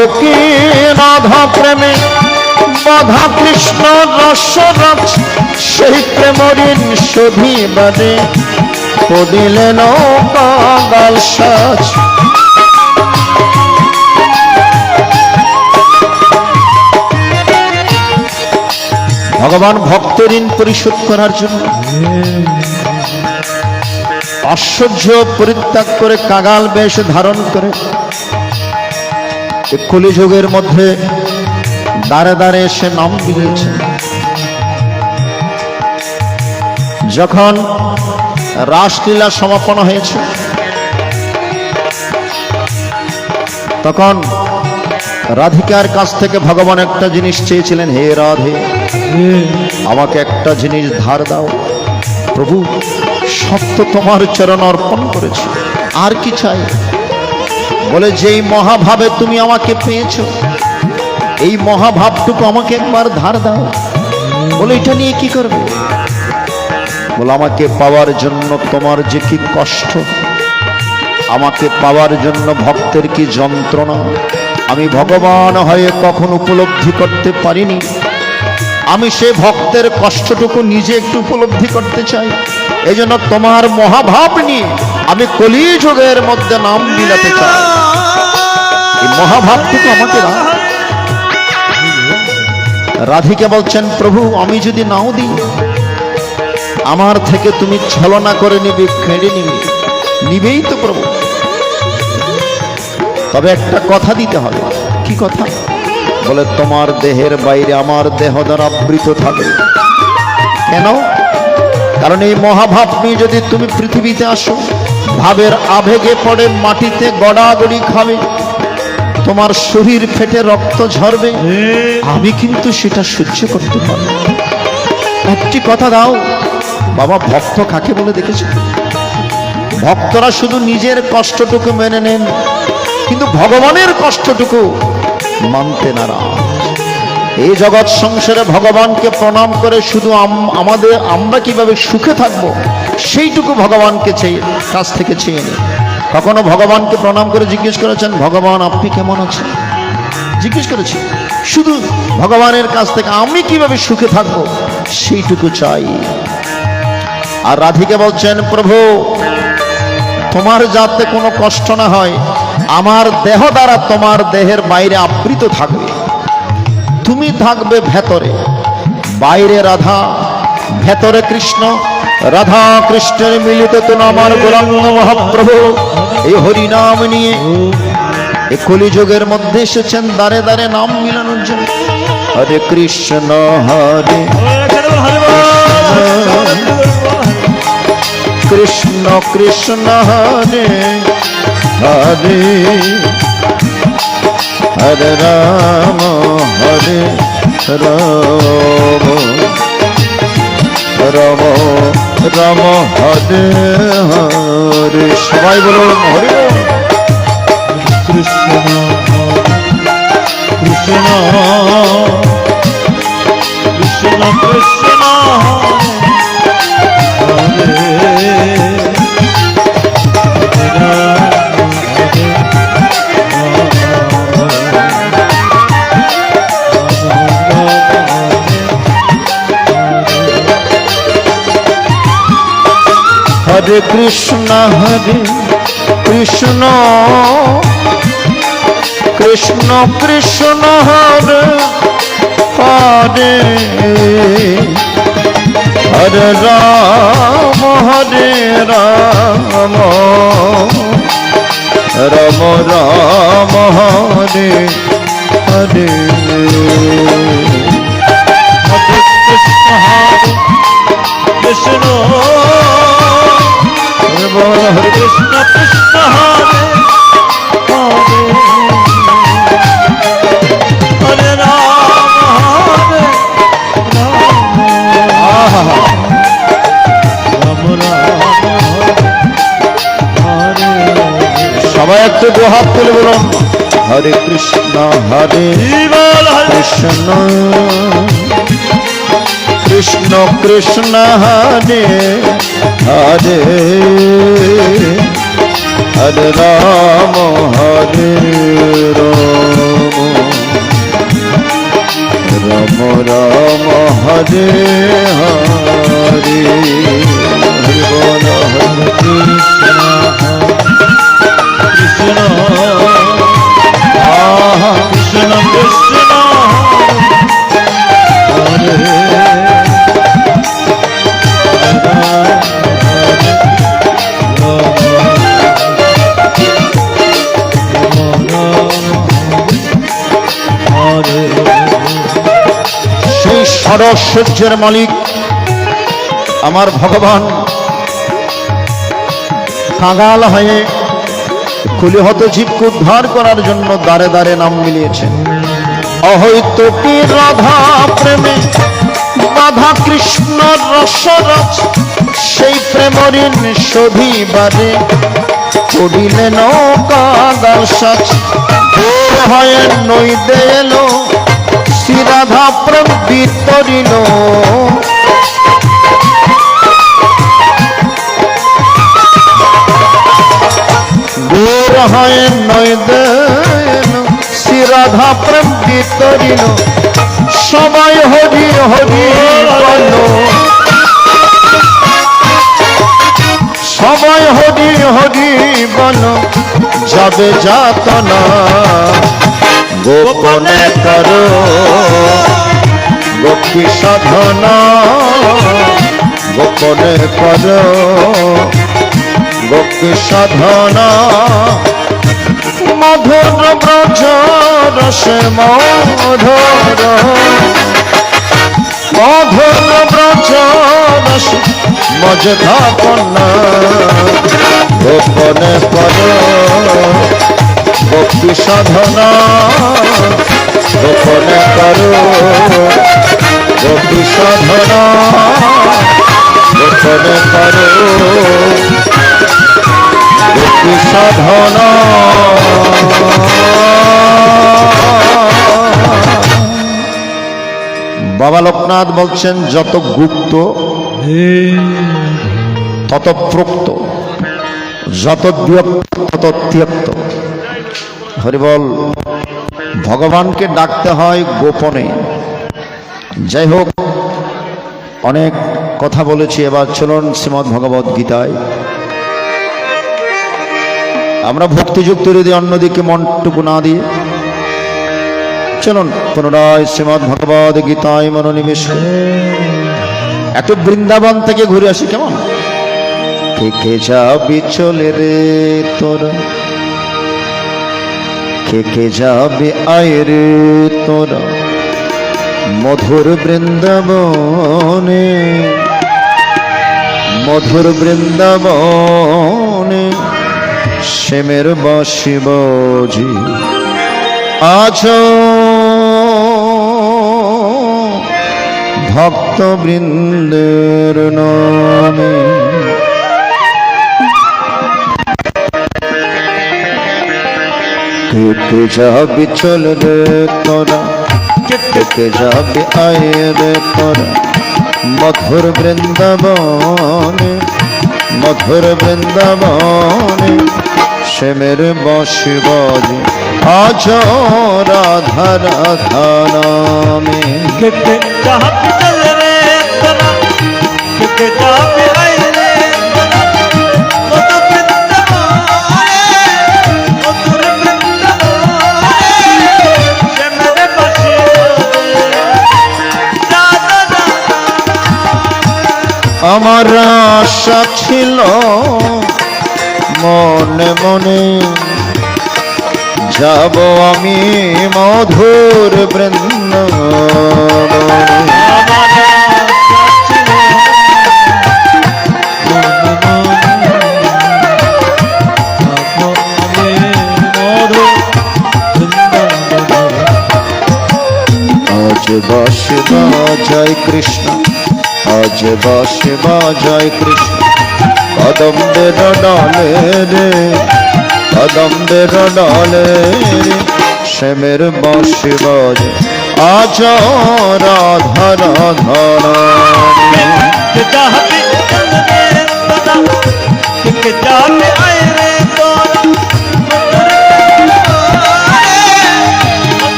দেবকী রাধা প্রেমে বাধা কৃষ্ণ রসরাজ, সেই প্রেমরিন শোধিবাদে পদিলেন কাগাল সাজ। ভগবান ভক্তের ঋণ পরিশোধ করার জন্য ঐশ্বর্য পরিত্যাগ করে কাগাল বেশ ধারণ করে কলিযুগের মধ্যে দাঁড়ে দাঁড়ে এসে নাম দিয়েছে। যখন রাসলীলা সমাপন হয়েছে তখন রাধিকার কাছ থেকে ভগবান একটা জিনিস চেয়েছিলেন, হে রাধে আমাকে একটা জিনিস ধার দাও। প্রভু সব তো তোমার চরণ অর্পণ করেছি, আর কি চাই? বলে যেই মহাভাবে তুমি আমাকে পেয়েছো এই মহাভাবটুকু আমাকে একবার ধার দাও। বলে এটা নিয়ে কি করবে? বলে আমাকে পাওয়ার জন্য তোমার যে কি কষ্ট, আমাকে পাওয়ার জন্য ভক্তের কি যন্ত্রণা, আমি ভগবান হয়ে কখন উপলব্ধি করতে পারিনি। আমি সে ভক্তের কষ্টটুকু নিজে একটু উপলব্ধি করতে চাই। এই জন্য তোমার মহাভাব নিয়ে আমি কলিযুগের মধ্যে নাম বিলাতে চাই। এই মহাভাবটুকু আমাকে দাও। রাধিকা বলছেন, প্রভু আমি যদি নাও দিই আমার থেকে তুমি ছলনা করে নিবে, কেড়ে নিবে। নিবেই তো প্রভু, তবে একটা কথা দিতে হবে। কি কথা? বলে তোমার দেহের বাইরে আমার দেহ দ্বারা আবৃত থাকবে। কেন? কারণ এই মহাভাব নিয়ে যদি তুমি পৃথিবীতে আসো, ভাবের আবেগে পড়ে মাটিতে গড়াগড়ি খাবে, তোমার শরীর ফেটে রক্ত ঝরবে, আমি কিন্তু সেটা সহ্য করতে পারি। একটি কথা দাও। বাবা ভক্ত কাকে বলে দেখেছো? ভক্তরা শুধু নিজের কষ্টটুকু মেনে নেন, কিন্তু ভগবানের কষ্টটুকু মানতে নারাজ। এই জগৎ সংসারে ভগবানকে প্রণাম করে শুধু আমরা কিভাবে সুখে থাকবো সেইটুকু ভগবানকে কাছ থেকে চেয়ে নিই। কখনো ভগবানকে প্রণাম করে জিজ্ঞেস করেছেন, ভগবান আপনি কেমন আছেন? জিজ্ঞেস করেছি। শুধু ভগবানের কাছ থেকে আমি কিভাবে সুখে থাকবো সেইটুকু চাই। আর রাধিকা বলছেন, প্রভু তোমার যাতে কোনো কষ্ট না হয়, আমার দেহ দ্বারা তোমার দেহের বাইরে আবৃত থাকবে, তুমি থাকবে ভেতরে, বাইরে রাধা, ভেতরে কৃষ্ণ। রাধা কৃষ্ণের মিলিত তুমি আমার গৌরাঙ্গ মহাপ্রভু এই হরিনাম নিয়ে এই কলিযুগের মধ্যে এসেছেন দাঁড়ে দাঁড়ে নাম মিলানোর জন্য। হরে কৃষ্ণ হরে কৃষ্ণ কৃষ্ণ হরে হরে, হরে রাম হরে রাম, রাম রাম হরে হরে। সবাই বলুন হরে কৃষ্ণ কৃষ্ণ কৃষ্ণ কৃষ্ণ হরে কৃষ্ণ হরে কৃষ্ণ কৃষ্ণ কৃষ্ণ হরে হরে, হরে রাম রাম রাম হরে হরে। হরে কৃষ্ণ হরে কৃষ্ণ, হরে কৃষ্ণ কৃষ্ণ হরে হরে, হরে রাম রাম রাম হরে। সবাই একটু দুহাত তুলে বলুন হরে কৃষ্ণ হরে কৃষ্ণ কৃষ্ণ কৃষ্ণ হরে হরে, হরে রাম রাম রাম রাম হরে হরে হরে বল হরে কৃষ্ণ কৃষ্ণ কৃষ্ণ কৃষ্ণ হরে সেই ষড়শ্বর্যের মালিক আমার ভগবান কাঙাল হয়ে কুলিহত জীবকে উদ্ধার করার জন্য দ্বারে দ্বারে নাম মিলিয়েছেন। অহৈতুকী রাধা প্রেমে বাধা কৃষ্ণ রসরস, সেই প্রেমঋণ শোধিবারে পড়িলেন কাঙাল সাজ। দূর হয়ে নইতে এলো শ্রী রাধা প্রেম বিতরিল, দূর হয়ে নইতে এলো শ্রী রাধা প্রেম বিতরিল। সবাই হরি হরি বল, সবাই হরি হরি বল, যাবে যাতনা গোপনে করো গোপী সাধনা, গোপনে করো গোপী সাধনা। মধুর ব্রজ রসে মধুর, মধুর ব্রজ রসে মজধা কন্যা, গোপনে করো গোপী সাধনা, গোপনে করো গোপী সাধনা, গোপনে করো গোপী সাধনা। বাবা লোকনাথ বলছেন যত গুপ্ত তত প্রোক্ত, যত বিয়ক্ত তত ত্যক্ত। হরিবল, ভগবানকে ডাকতে হয় গোপনে। যাই হোক, অনেক কথা বলেছি, এবার চলুন শ্রীমদ্ ভগবদ গীতায়। আমরা ভক্তিযুক্ত হৃদয় অন্যদিকে মনটুকু না দিয়ে চলুন পুনরায় শ্রীমদ্ ভগবদ গীতায় মনোনিবেশ। একটু বৃন্দাবন থেকে ঘুরে আসি, কেমন? কে যাবি চলে রে তোরা, কে যাবে আয় রে তোরা মধুর বৃন্দাবনে, মধুর বৃন্দাবনে শ্যামের বাঁশি বাজে আজ ভক্ত বৃন্দের নামে। কে যাবি চল রে তোরা, কে যাবি আয় রে তোরা মধুর বৃন্দাবনে, মধুর বৃন্দাবনে শ্যামের বাঁশি বাজে আজ রাধা রাধা নামে। কে যাবি চল রে তোরা, কে যাবি আয় রে আমার আশা ছিল মনে মনে যাব আমি মধুর বৃন্দাবনে। আজ বাঁশি বাজায় কৃষ্ণ, আজ বাঁশি বাজায় কৃষ্ণ কদম্বের ডালে রে, কদম্বের ডালে রে শ্যামের বাঁশি বাজে আজ রাধা রাধা নামে।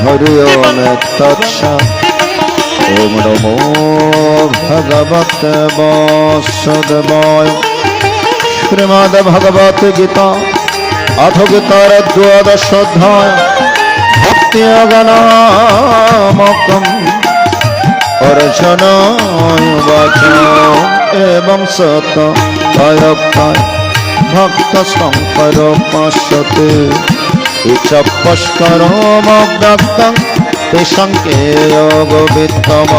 হরি ওম তৎসৎ। ওম নমো ভগবতে বাসুদেবায়। শ্রীমদ্ ভগবত গীতা অথ গীতার দ্বাদশ অধ্যায় ভক্তি অগণামকম অর্চনায় বাচম এবং সত ভয়ক্ষয় ভক্ত শঙ্কর পাশ্যতে ইচ পুষ্করমব্যক্তং তেষাং যোগ বিত্তম।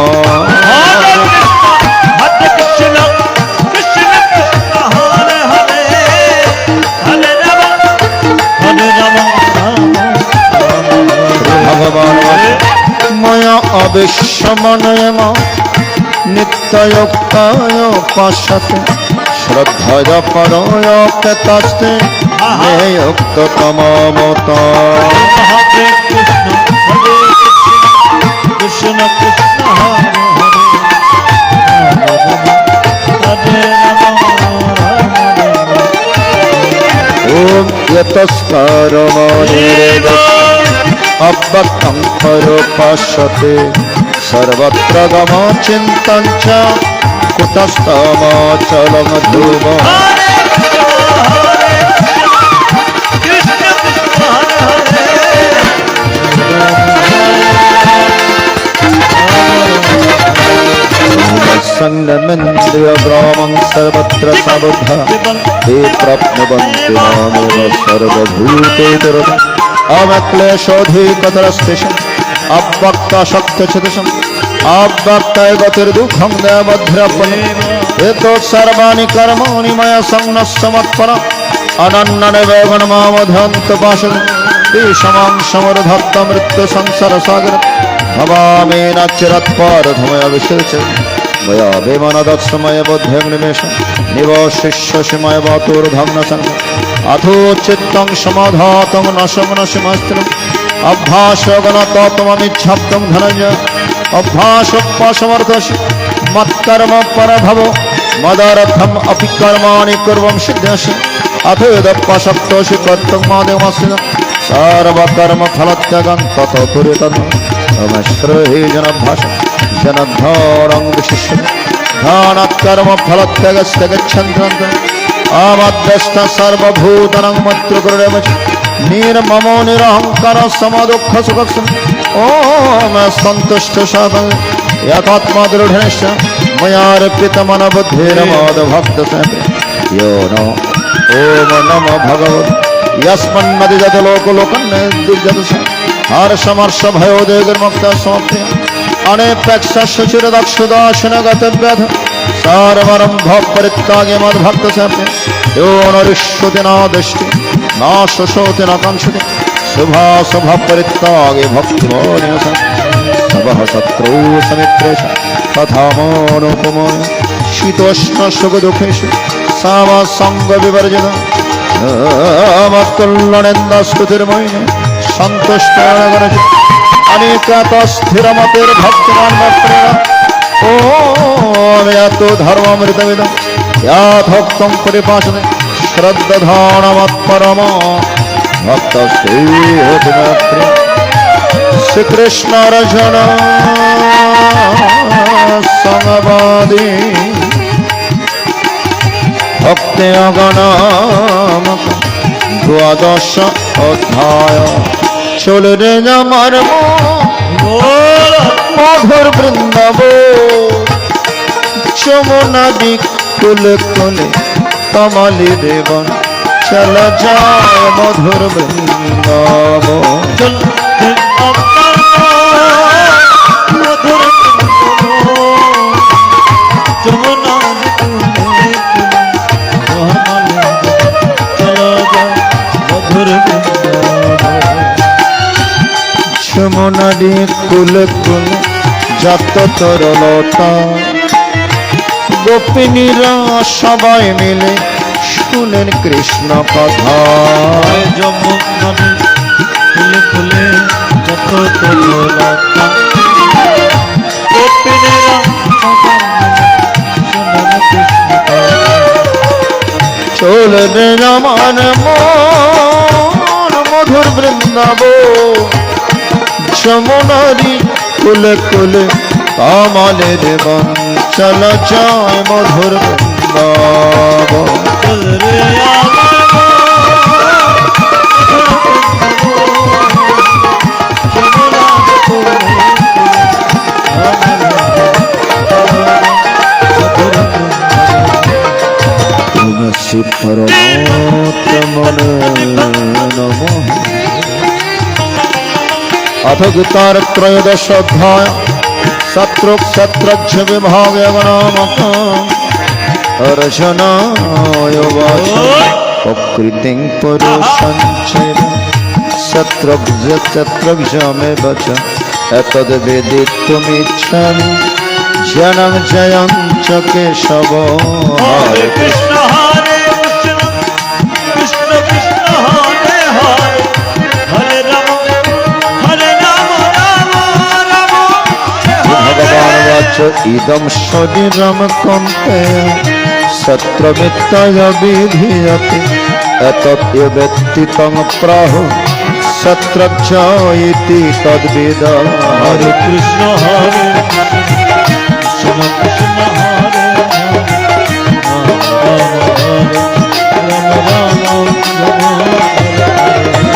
ভগবান ময়া অবিশ্বমনয়ম নিত্যয়ুক্তায় পাশ্যতে শ্রদ্ধয়া পরয়তে মে যুক্ততমমত। হরে কৃষ্ণ কৃষ্ণ হরে হরে ওম যতস্করমনির্দেশ অব্যক্তং পরোপাস্যতে সর্বত্র গম চিন্তং চ কুতস্তমচলং ধ্রুব। संगमेन्द्रियग्रामं सर्वत्र सबुद्धा ते प्राप्नुवन्ति मामेव सर्वभूतेषु अवक्लेशोऽधिकतरस्तेषाम् अव्यक्ताशक्तचेतसाम् अव्यक्ताय गतिर्दुःखं देवभद्रपणम् एतत् सर्वाणि कर्माणि मया संन्यस्य मत्परम् अनन्यनिर्वैगं मामधन्तपाशम् तेषां समर्धत्त मृत्युसंसारसागरं भवामि न चिरत्पारधमया विशेषम् मया विमानदत्समय बुद्धिर्निमेष निवशिष्यसि मय वातुर्धम्नसङ्ग अथो चित्तं समाधातं न शमनसिमस्त्रम् अभ्यासगणतत्त्वमिच्छब्दं धनञ्जय अभ्यासोपशमर्थसि मत्कर्म परभव मदर्थम् अपि कर्माणि कुर्वं सिद्ध्यसि अथो यदप्यशक्तोषि कर्तुं मादेवस्य सर्वकर्मफलत्यागं ततो कुरु तद् नमश्रहे जनभाषा जनद्धरं विशिष्य ध्यानकर्म फलत्यागस्य गच्छन्ति अमध्यस्थ सर्वभूतानां मत्रुकुरेव निर्ममो निरहंकार समदुःख सुखस्य ओम सन्तुष्ट सकल यथात्मदृढेश्च मया अर्पितमनबुद्धिर्मदभक्तसेवे यो नो ओम नमो भगवते यस्मन्नदिजत लोकलोकन्निर्दिजत हर्षमर्ष भयोदेर्मुक्त समाप्य अनेपेक्ष शुचिरदक्षुदाशनगतव्यध सर्वरम्भ परित्यागे मद्भक्तसेवे यो नरिष्यति न दृष्टि न शोषति न काङ्क्षति शुभाशुभ परित्यागे भक्तिमान् सबः शत्रौ समित्रेश तथा मानुपमाय शीतोष्ण सुखदुःखेषु समसङ्गविवर्जित मत्तुल्यनिन्दस्तुतिर्मयि सन्तुष्टगणज अनेकत स्थिरमतिर्भक्तिमान् प्रेम ओम यतो धर्ममृतमिदं यथोक्तं परिपाशते श्रद्धानमत्परम भक्तस्तेऽतिमप्रिय श्रीकृष्ण अर्जुन संवादे भक्ति अगणमक द्वादश अध्याय चले रे আমার মধুর বৃন্দাবন যমুনা দিক কুলে কুলে কমলি দেবন চল যায় মধুর বৃন্দাবন চল মধুর যমুনা যমুনারি কুল কুল যত তরলতা গোপিনীরা সবাই মিলে শুনেন কৃষ্ণ কথা যমুনারি কুলে কুলে যত তরলতা গোপিনীরা শুনেন কৃষ্ণ কথা চলবে আমার মন মধুর বৃন্দাবন যমুনারি কুলে কুলে কমলের বন চল জয় মধুর বৃন্দাবন। চল রে আমার তুলসী পরমাত্মনে নমঃ। अथ गीतार त्रयोदश अध्याय शत्रुक्षत्रज्ञ विभागे नामक अर्जुनाय उवाच प्रकृतिं पुरुषं चैव शत्रुघ्नमेव च एतद्वेदितुमिच्छामि जनं जयं च केशव। हरे कृष्ण कृष्ण कृष्ण हरे हरे हरे राम राम राम भगवान वाच इदं शरीरं कौन्तेय शत्रुमित्तय विधीयते एतत् वेत्ति तं प्राहु शत्रुघ्न इति तद्विद। हरे कृष्ण कृष्ण कृष्ण हरे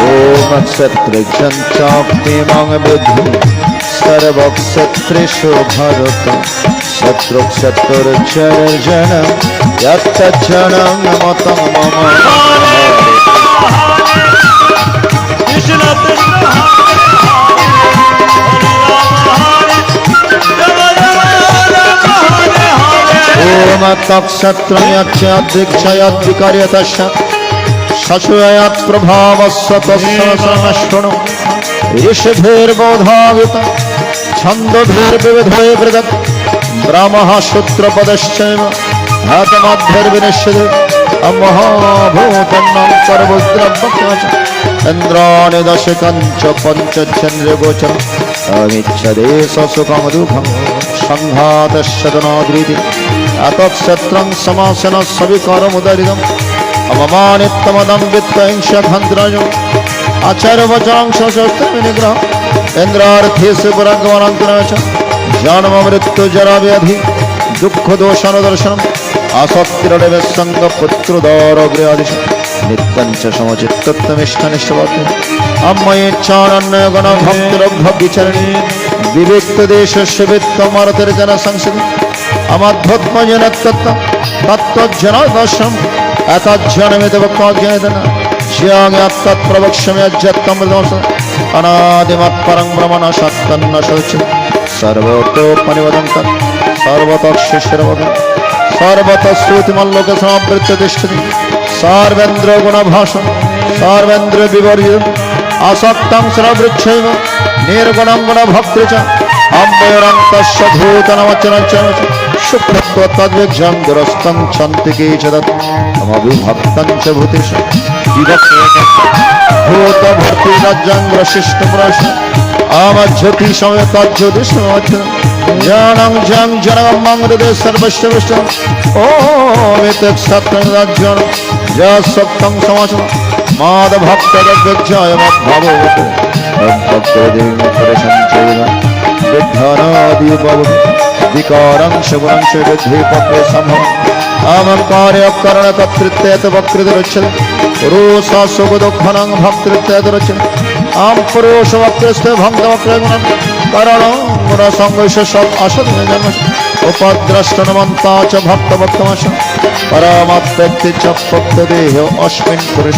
ओम शत्रुघ्न चाप्यमां विद्धि सर्वक्षत्रेषु भारत शत्रुक्षत्रुर्जन यत्तज्जनं मतं मम। कृष्ण कृष्ण ओम तत्क्षत्रयच्छाद्दीक्षयद्विकार्यतश्च शशुयत् प्रभावस्य तत्समशृणु ऋषिभिर्बोधावित छन्दोभिर्विविधे वृदत् ब्राह्मः शूद्रपदश्चैव धातमद्भिर्विनिश्चिते अमहाभूतन्नं सर्वद्रव्यं च इन्द्राणि दशकं च पञ्चचन्द्रगोचरम् अमिच्छदेशसुखं दुःखं सङ्घातश्चतनाद्रिति अतत्क्षत्रं समासन सविकारमुदरिदम् अममानित्तमदं वित्तहिंसखन्द्रजो आचार्यवचनं सशस्त्रविनिग्रह इन्द्रार्थेषु परागमनान्तरं च जन्ममृत्युजराव्याधि दुःखदोषानुदर्शनम् आसक्तिरडवेसङ्गपुत्रोदारगृहादिश नित्यं च समचित्तत्वमिष्टनिष्ठवत् अम्मयेच्छानन्यगणभक्तिरभ्यविचरणे विविक्तदेशस्य वित्तमारतिर्जनसंसदि अमध्वत्मजनत्तत्त्वं तत्त्वज्जनदर्शनम् एतज्जनमिदवक्ताज्ञायतन ज्ञातत्प्रवक्ष्यम्यज्जत्तमृतमस अनादिमत्परं ब्रह्मण सत्तन्न शोच्य सर्वतोपनिवदन्तः सर्वतः शिशिरवदन् सर्वतः श्रुतिमल्लोके समावृत्य तिष्ठति सर्वेन्द्रगुणभाषं सर्वेन्द्रविवर्जितम् आसक्तं सर्ववृक्षैव निर्गुणं गुणभक्ति च अम्बैरन्तस्य भूतनवचनं च शुक्लत्व तद्विज्ञं दुरस्तं छन्तिके च तत् तमविभक्तं च भूतेषु भूतभर्तिरज्जङ्ग्रशिष्टपुरुष आमज्योतिषमयतज्ज्योतिषमवचनं ज्ञानं जं जनमं हृदये सर्वस्य विष्टम् ओमितक्षत्रं जसक्तं समाचनं मादभक्तरद्विज्ञाय मद्भवत् भक्तदेवं परसञ्चैव विद्धानादिबव विकारं शगुनं च विद्धि पक्वे सम्भवम् आमकार्यकरणकर्तृत्वेत वक्रतिरुच्यते पुरुषा सुखदुःखनं भक्तृत्वेतरुच्यते आं पुरुषवक्रस्ते भक्तवक्रगुणं करणं गुणसङ्गस्य सत् असद् उपद्रष्टनमन्ता च भक्तभक्तमश परमात्मव्यक्ति च भक्तदेह अस्मिन् पुरुष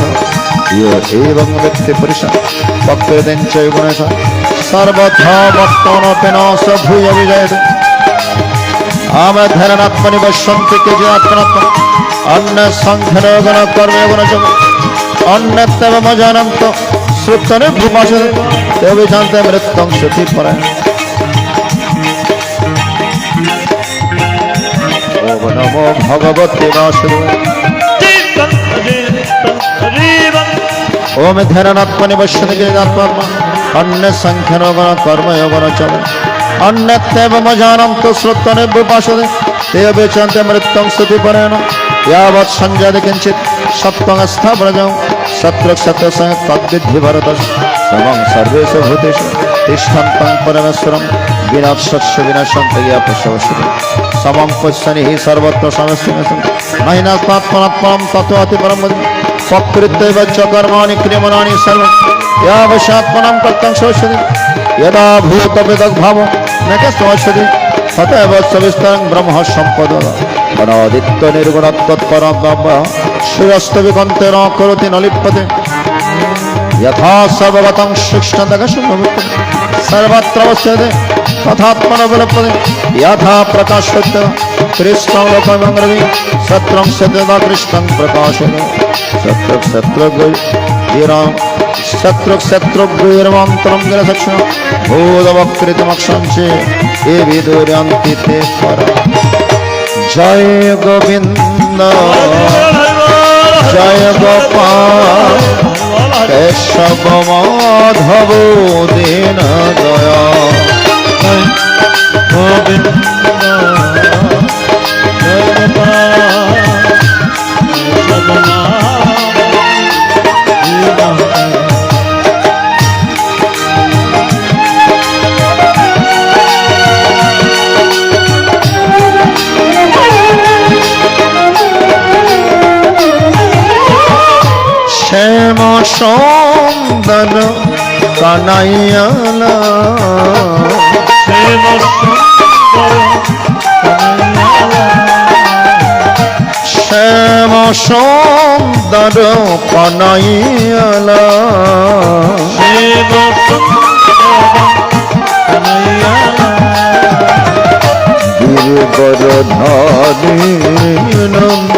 यो एवं व्यक्ति पुरुष भक्तिं च गुणेश सर्वथा भक्तानपि नाश भूय विजयते आमधरणात्मनि पश्यन्ति केचिदात्मनात्म अन्य संख्यगण कर्मगुण च अन्यत्तमजानं तो श्रुतने भूमाशते ते विजान्ते मृत्युं श्रुति परायण। ओम नमो भगवते वासुदेवाय। ओम धरणात्मनि पश्यन्ति केचिदात्मनात्म अन्य संख्यगण कर्मगुण च अन्यत्तमजानं तो श्रुतने भूमाशते ते विजान्ते मृत्युं श्रुति परायण। यावत् संजाते किंचित सत्त्वंस्थापनजं शत्रुक्षत्रसंग तद्विद्धि भरत समं सर्वेषु भूतेषु तिष्ठन्तं परमेश्वरं विनाशस्य विनाशन्तं या पशवश्यते समं पश्यन् हि सर्वत्र समस्यं नैनात्मात्मनात्मनं ततो अतिपरं पकृत्यैव च कर्माणि क्रियमाणानि सर्वं यावशात्मनं कर्तं शोष्यति यदा भूतवेदग्भावो न कस्तमश्यति तथैव सविस्तरं ब्रह्म सम्पदो अनादित्य निर्गुणत्वत्परं ब्रह्म श्रेयस्तविकन्ते न करोति न लिप्यते यथा सर्वगतं शिक्षणदगशुभवति सर्वत्र अवस्थिते तथात्मनोपलभ्यते यथा प्रकाशते कृष्णं लोकमं रवि सत्रं सत्यदा कृष्णं प्रकाशते शत्रुक्षत्रुग्रमन्त्रं गिरसक्षण भूतवक्कृतमक्षं च ये विदुर्यन्ति ते परा जय गोविंद जय गोपाल केशव माधव दीन दया गोविंद श्याम सुंदर कन्हैया श्याम सुंदर कन्हैया गिरिवरधारी नंद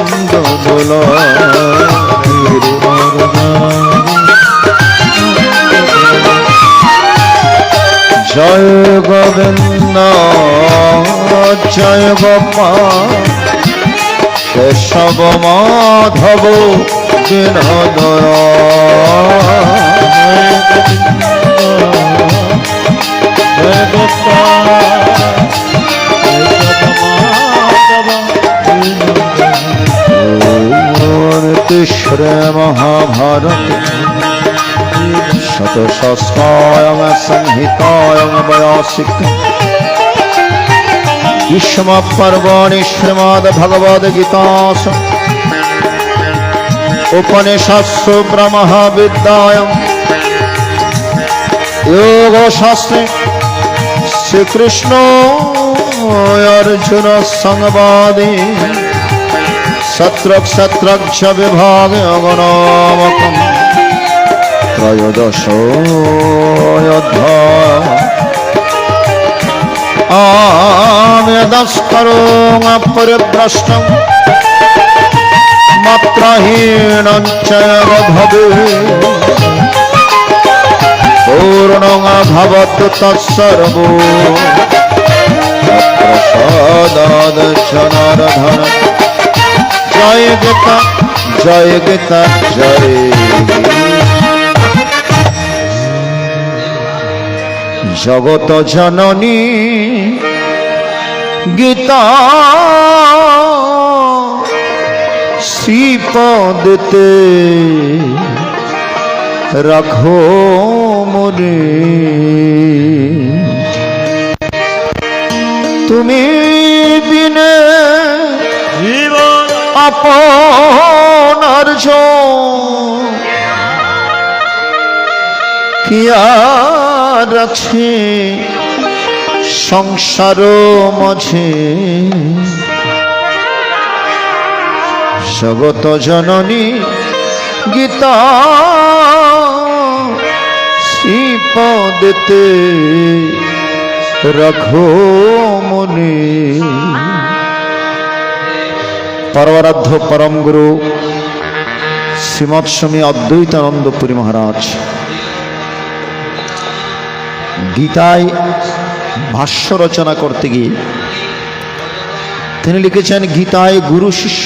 जय गोविंद जय गोपाल केशव माधव दीन दया जय गोपाल श्री महाभारत शतसहस्रायं संहितायं वयासिक भीष्म पर्वणि श्रीमद्भगवद्गीतासु उपनिषत्सु ब्रह्मविद्यायां योगशास्त्रे श्रीकृष्ण अर्जुन संवादे शत्रुक्षत्रज्ञ विभागे अगनामकं त्रयोदशोऽध्यायः आम्यदस्करोऽपरिभ्रष्टं मात्राहीनं च भवेत् पूर्णं भवतु तत्सर्वो तत्प्रसादात् जनार्दन जय गीता जय गीता जय जगत जननी गीता श्रीपदते रखो मुरे तुम्हें बिने अपन अर्जुन किया रखे संसार मझे जगत जननी गीता श्रीपदते रखो मुनि परवराध्य परम गुरु श्रीमद स्वामी अद्वैतानंद पुरी महाराज गीताय भाष्य रचना करते गিয়ে তিনি লিখেছেন গীতায় গুরু শিষ্য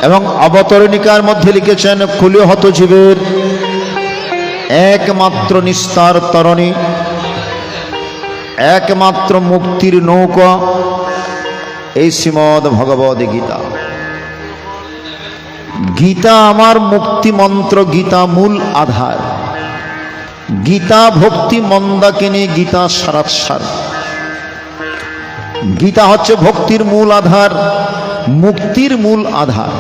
এবং অবতরণিকার মধ্যে লিখেছেন কুলহত জীবের একমাত্র নিস্তার তরণী একমাত্র মুক্তির নৌকা এই শ্রীমদ্ ভগবদ গীতা। গীতা আমার মুক্তি মন্ত্র, গীতা মূল আধার। গীতা ভক্তি মন্দাকিনী, গীতা সারাৎসার। গীতা হচ্ছে ভক্তির মূল আধার, মুক্তির মূল আধার।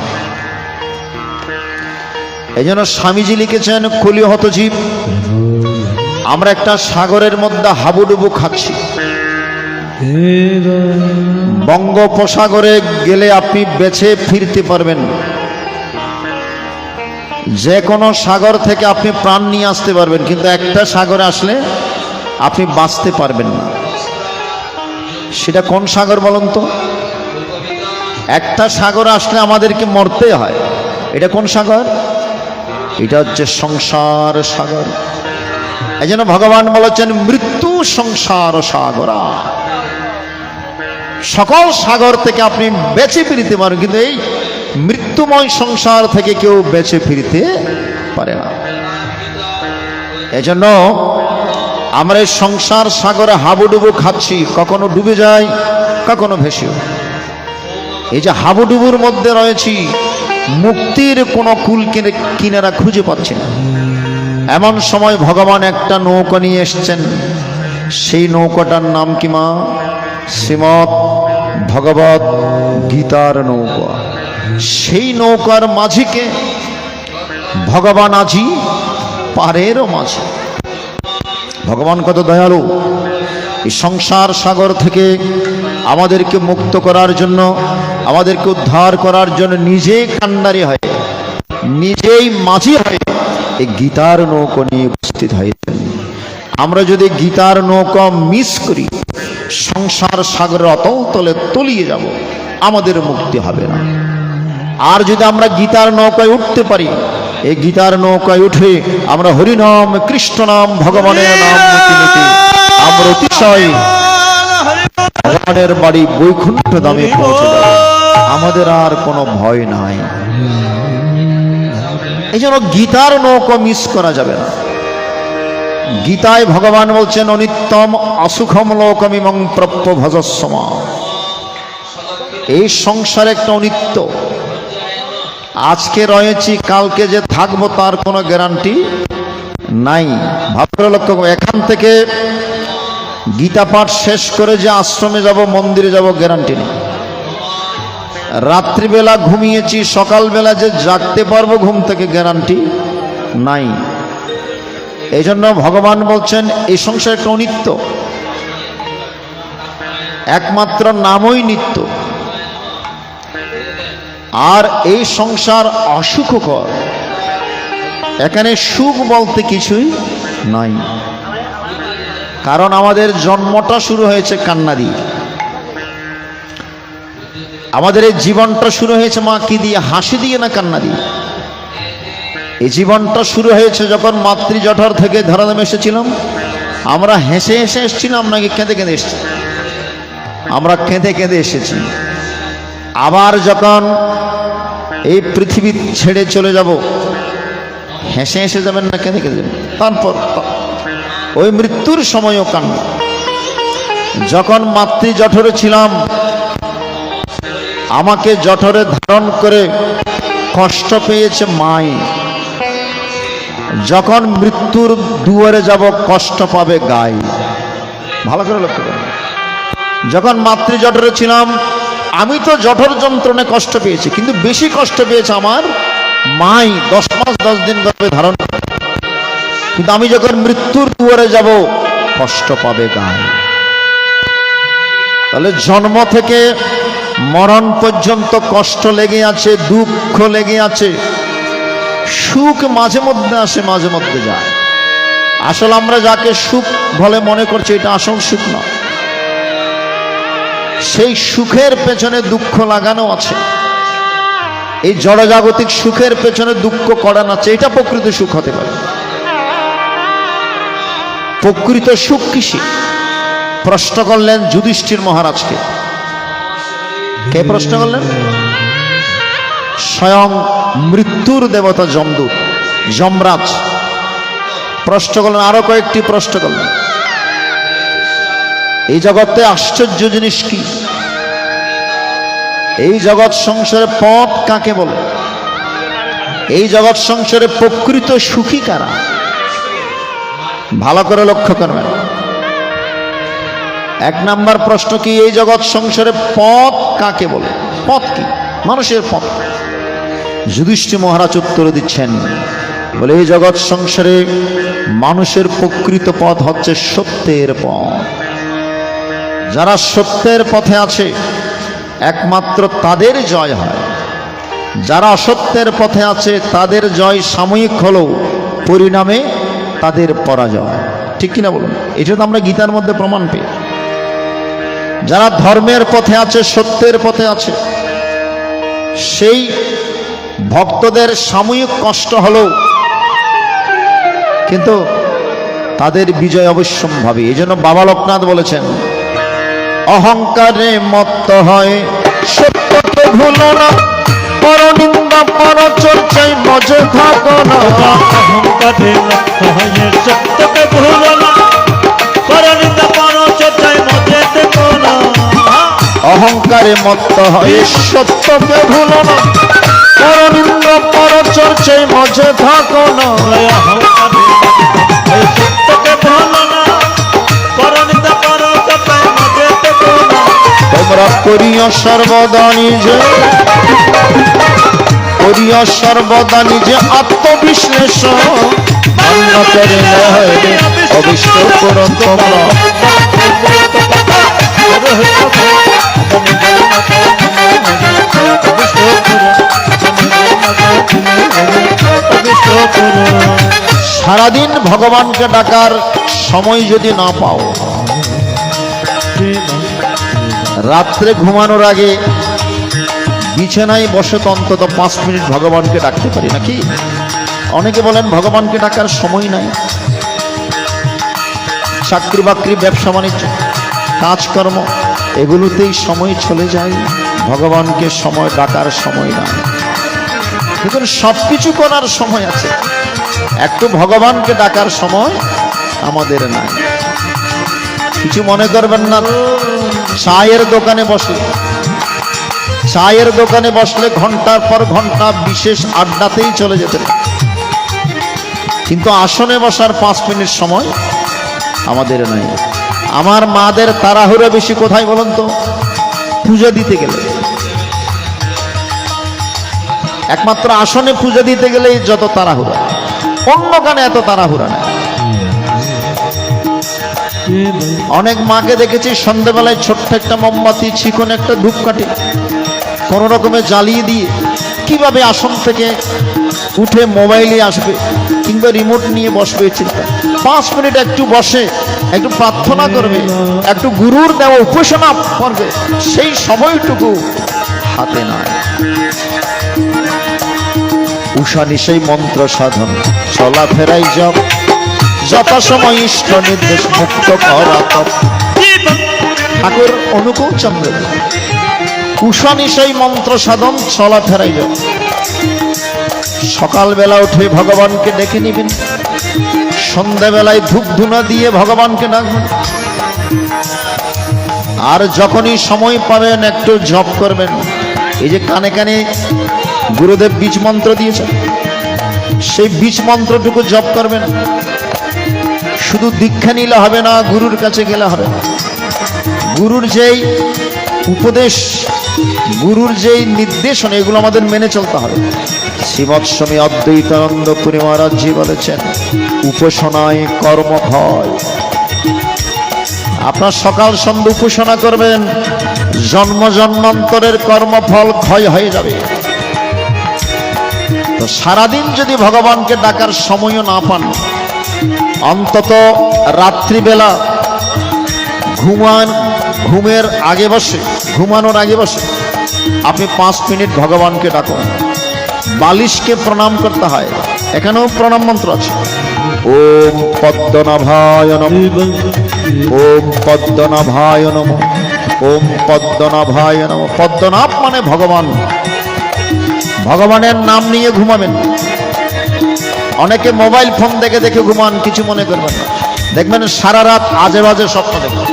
এই জন্য স্বামীজি লিখেছেন, কলিহত জীব, আমরা একটা সাগরের মধ্যে হাবুডুবু খাচ্ছি। বঙ্গোপসাগরে গেলে আপনি বেঁচে ফিরতে পারবেন, যে কোনো সাগর থেকে আপনি প্রাণ নিয়ে আসতে পারবেন, কিন্তু একটা সাগরে আসলে আপনি বাঁচতে পারবেন না। সেটা কোন সাগর বলুন তো? একটা সাগর আসলে আমাদেরকে মরতে হয়। এটা কোন সাগর? এটা হচ্ছে সংসার সাগর। এই জন্য ভগবান বলেছেন, মৃত্যু সংসার সাগরা। সকল সাগর থেকে আপনি বেঁচে ফিরতে পারেন, কিন্তু এই মৃত্যুময় সংসার থেকে কেউ বেঁচে ফিরতে পারে না। এজন্য আমরা এই সংসার সাগরে হাবুডুবু খাচ্ছি, কখনো ডুবে যাই, কখনো ভেসে। এই যে হাবুডুবুর মধ্যে রয়েছি, মুক্তির কোনো কুল কিনারা খুঁজে পাচ্ছি না। এমন সময় ভগবান একটা নৌকা নিয়ে এসছেন। সেই নৌকাটার নাম কি মা? শ্রীমৎ ভগবত গীতার নৌকা। সেই নৌকার মাঝিকে ভগবান আজি পারেরও মাঝি। ভগবান কত দয়ালু! এই সংসার সাগর থেকে আমাদেরকে মুক্ত করার জন্য, আমাদেরকে উদ্ধার করার জন্য নিজেই কান্ডারি হয়ে, নিজেই মাঝি হয়ে এই গীতার নৌকা নিয়ে উপস্থিত হয়েছেন। আমরা যদি গীতার নৌকা মিস করি, সংসার সাগরের অতল তলে তলিয়ে যাব, আমাদের মুক্তি হবে না। আর যদি আমরা গীতার নৌকায় উঠতে পারি, এই গীতার নৌকায় উঠে আমরা হরিনাম, কৃষ্ণ নাম, ভগবানের নাম নিতে নিতে আমরা অতিশয় ভগবানের বাড়ি বৈকুণ্ঠ ধামে পৌঁছে যাব। আমাদের আর কোনো ভয় নাই। এই জন্য গীতার নৌকা মিস করা যাবে না। গীতায় ভগবান বলছেন, অনিত্যম অসুখম লোকমিমং প্রপ্য ভজস্বমা। এই সংসার একটা অনিত্য। আজকে রয়েছি, কালকে যে থাকবো তার কোনো গ্যারান্টি নাই। ভাবরে লক্ষ্য, এখান থেকে গীতা পাঠ শেষ করে যে আশ্রমে যাব, মন্দিরে যাব, গ্যারান্টি নেই। রাত্রিবেলা ঘুমিয়েছি, সকালবেলা যে জাগতে পারবো ঘুম থেকে, গ্যারান্টি নাই। এই জন্য ভগবান বলছেন, এই সংসার একটা অনিত্য, একমাত্র নামই নিত্য। আর এই সংসার অসুখকর। এখানে সুখ বলতে কিছুই নাই। কারণ আমাদের জন্মটা শুরু হয়েছে কান্না দিয়ে, আমাদের এই জীবনটা শুরু হয়েছে মা কি দিয়ে? হাসি দিয়ে না কান্না দিয়ে? এই জীবনটা শুরু হয়েছে যখন মাতৃজঠর থেকে ধরাধামে এসেছিলাম। আমরা হেসে হেসে এসেছিলাম নাকি কেঁদে কেঁদে এসেছি? আমরা কেঁদে কেঁদে এসেছি। আবার যখন এই পৃথিবী ছেড়ে চলে যাব, হেসে হেসে যাবেন না কেঁদে কেঁদে যাবেন? তারপর ওই মৃত্যুর সময়ও কান্না। যখন মাতৃজঠরে ছিলাম, আমাকে জঠরে ধারণ করে কষ্ট পেয়েছে মাই। যখন মৃত্যুর দুয়ারে যাব, কষ্ট পাবে গাই। ভালো করে লক্ষ্য করুন। যখন মাতৃজঠরে ছিলাম, আমি তো জঠর যন্ত্রণায় কষ্ট পেয়েছি, কিন্তু বেশি কষ্ট পেয়েছে আমার মাই। 10 মাস 10 দিন গর্ভে ধারণ করে। কিন্তু আমি যখন মৃত্যুর দুয়ারে যাব, কষ্ট পাবে গাই। তাহলে জন্ম থেকে মরণ পর্যন্ত কষ্ট লেগে আছে, দুঃখ লেগে আছে। সুখ মাঝে মধ্যে আসে, মাঝে মধ্যে যায়। আসলে আমরা যাকে সুখ বলে মনে করছি, এটা আসল সুখ না। সেই সুখের পেছনে দুঃখ লাগানো আছে। এই জড়জাগতিক সুখের পেছনে দুঃখ করানো আছে। এটা প্রকৃত সুখ হতে পারে। প্রকৃত সুখ কিসে? প্রশ্ন করলেন যুধিষ্ঠির মহারাজকে। কে প্রশ্ন করলেন? স্বয়ং মৃত্যুর দেবতা যমদূত, যমরাজ প্রশ্ন করলেন। আরো কয়েকটি প্রশ্ন করলেন, এই জগতে আশ্চর্য জিনিস কি? এই জগৎ সংসারে পথ কাকে বলে, এই জগৎ সংসারে প্রকৃত সুখী কারা, ভালো করে লক্ষ্য করবেন। এক নাম্বার প্রশ্ন কি, এই জগৎ সংসারে পথ কাকে বলে, পথ কি, মানুষের পথ। যুধিষ্ঠির মহারাজ উত্তর দিচ্ছেন, বলে এই জগৎ সংসারে মানুষের প্রকৃত পথ হচ্ছে সত্যের পথ। যারা সত্যের পথে আছে একমাত্র তাদের জয় হয়, যারা অসত্যের পথে আছে তাদের জয় সাময়িক হলেও পরিণামে তাদের পরাজয়। ঠিক কিনা বলুন? এটা তো আমরা গীতার মধ্যে প্রমাণ পেয়ে। যারা ধর্মের পথে আছে, সত্যের পথে আছে, সেই ভক্তদের সাময়িক কষ্ট হলেও কিন্তু তাদের বিজয় অবশ্যম্ভাবী। এই জন্য বাবা লোকনাথ বলেছেন, অহংকারে মত্ত হয় সত্যকে ভুলো না, পরনিন্দা পরচর্চায় মজে থাকো না। অহংকারে মত্ত হয়ে সত্যকে ভুলো না, পরনিন্দা পরচর্চায় মজে থেকো না। অহংকারে মত্ত হয়ে সত্যকে ভুলো না, পরনিন্দা পরচর্চায় মজে থাকো না। অহংকারে সত্যকে ভুলো না, পরনিন্দা পরচর্চায় মজে থেকো না। তোমরা করিও সর্বদা নিজে, করিও সর্বদা নিজে আত্মবিশ্লেষণ, মান্য করে অবিষ্ট করো তোমরা। সারাদিন ভগবানকে ডাকার সময় যদি না পাও, রাত্রে ঘুমানোর আগে বিছানায় বসে তো অন্তত 5 মিনিট ভগবানকে ডাকতে পারি নাকি? অনেকে বলেন ভগবানকে ডাকার সময় নাই, চাকরি বাকরি, ব্যবসা বাণিজ্য, কাজকর্ম এগুলোতেই সময় চলে যায়, ভগবানকে সময় ডাকার সময় নাই। দেখুন, সব কিছু করার সময় আছে, একটু ভগবানকে ডাকার সময় আমাদের নাই। কিছু মনে করবেন না, চায়ের দোকানে বসলে, চায়ের দোকানে বসলে ঘন্টার পর ঘন্টা বিশেষ আড্ডাতেই চলে যেতেন, কিন্তু আসনে বসার 5 মিনিট সময় আমাদের নাই। আমার মাদের তাড়াহুড়ো বেশি কোথায় বলুন তো? পূজা দিতে গেলে, একমাত্র আসনে পূজা দিতে গেলেই যত তাড়াহুড়া, অন্য গানে এত তাড়াহুড়া নেই। অনেক মাকে দেখেছি সন্ধ্যাবেলায় ছোট্ট একটা মোমবাতি, চিকন একটা ধূপকাঠি কোন রকমে জ্বালিয়ে দিয়ে কিভাবে আসন থেকে উঠে মোবাইলে আসবে কিংবা রিমোট নিয়ে বসবে চিন্তা। 5 মিনিট একটু বসে একটু প্রার্থনা করবে, একটু গুরুর দেওয়া উপাসনা করবে, সেই সময়টুকু হাতে নয়। উষা নিশাই মন্ত্র সাধন, চলাফেরাই জপ, যথাসময় ইষ্ট নির্দেশ মুক্ত করা তপ। ঠাকুর অনুকূল চন্দ্র, উষা নিশাই মন্ত্র সাধন, চলাফেরাই জপ। সকালবেলা উঠে ভগবানকে ডেকে নিবেন, সন্ধ্যাবেলায় ধূপ ধুনা দিয়ে ভগবানকে ডাকবেন, আর যখনই সময় পাবেন একটু জপ করবেন। এই যে কানে কানে গুরুদেব বীজ মন্ত্র দিয়েছেন, সেই বীজ মন্ত্রটুকু জপ করবেন। শুধু দীক্ষা নিলে হবে না, গুরুর কাছে গেলে হবে না। গুরুর যেই উপদেশ, গুরুর যেই নির্দেশনা, এগুলো আমাদের মেনে চলতে হবে। শ্রীমৎস্বামী অদ্বৈতানন্দ পুরী মহারাজজি বলেছেন, উপাসনায় কর্ম ক্ষয়। আপনার সকাল সন্ধ্যা উপাসনা করবেন, জন্ম জন্মান্তরের কর্মফল ক্ষয় হয়ে যাবে। তো সারাদিন যদি ভগবানকে ডাকার সময়ও না পান, অন্তত রাত্রিবেলা ঘুমের আগে বসে, ঘুমানোর আগে বসে আপনি 5 মিনিট ভগবানকে ডাকুন। বালিশকে প্রণাম করতে হয়, এখানেও প্রণাম মন্ত্র আছে। ওম পদ্মনাভায় নমঃ, ওম পদ্মনাভায় নমঃ, ওম পদ্মনাভায় নমঃ। পদ্মনাভ মানে ভগবান, ভগবানের নাম নিয়ে ঘুমাবেন। অনেকে মোবাইল ফোন দেখে দেখে ঘুমান, কিছু মনে করবেন না, দেখবেন সারা রাত আজে বাজে স্বপ্ন দেখবেন।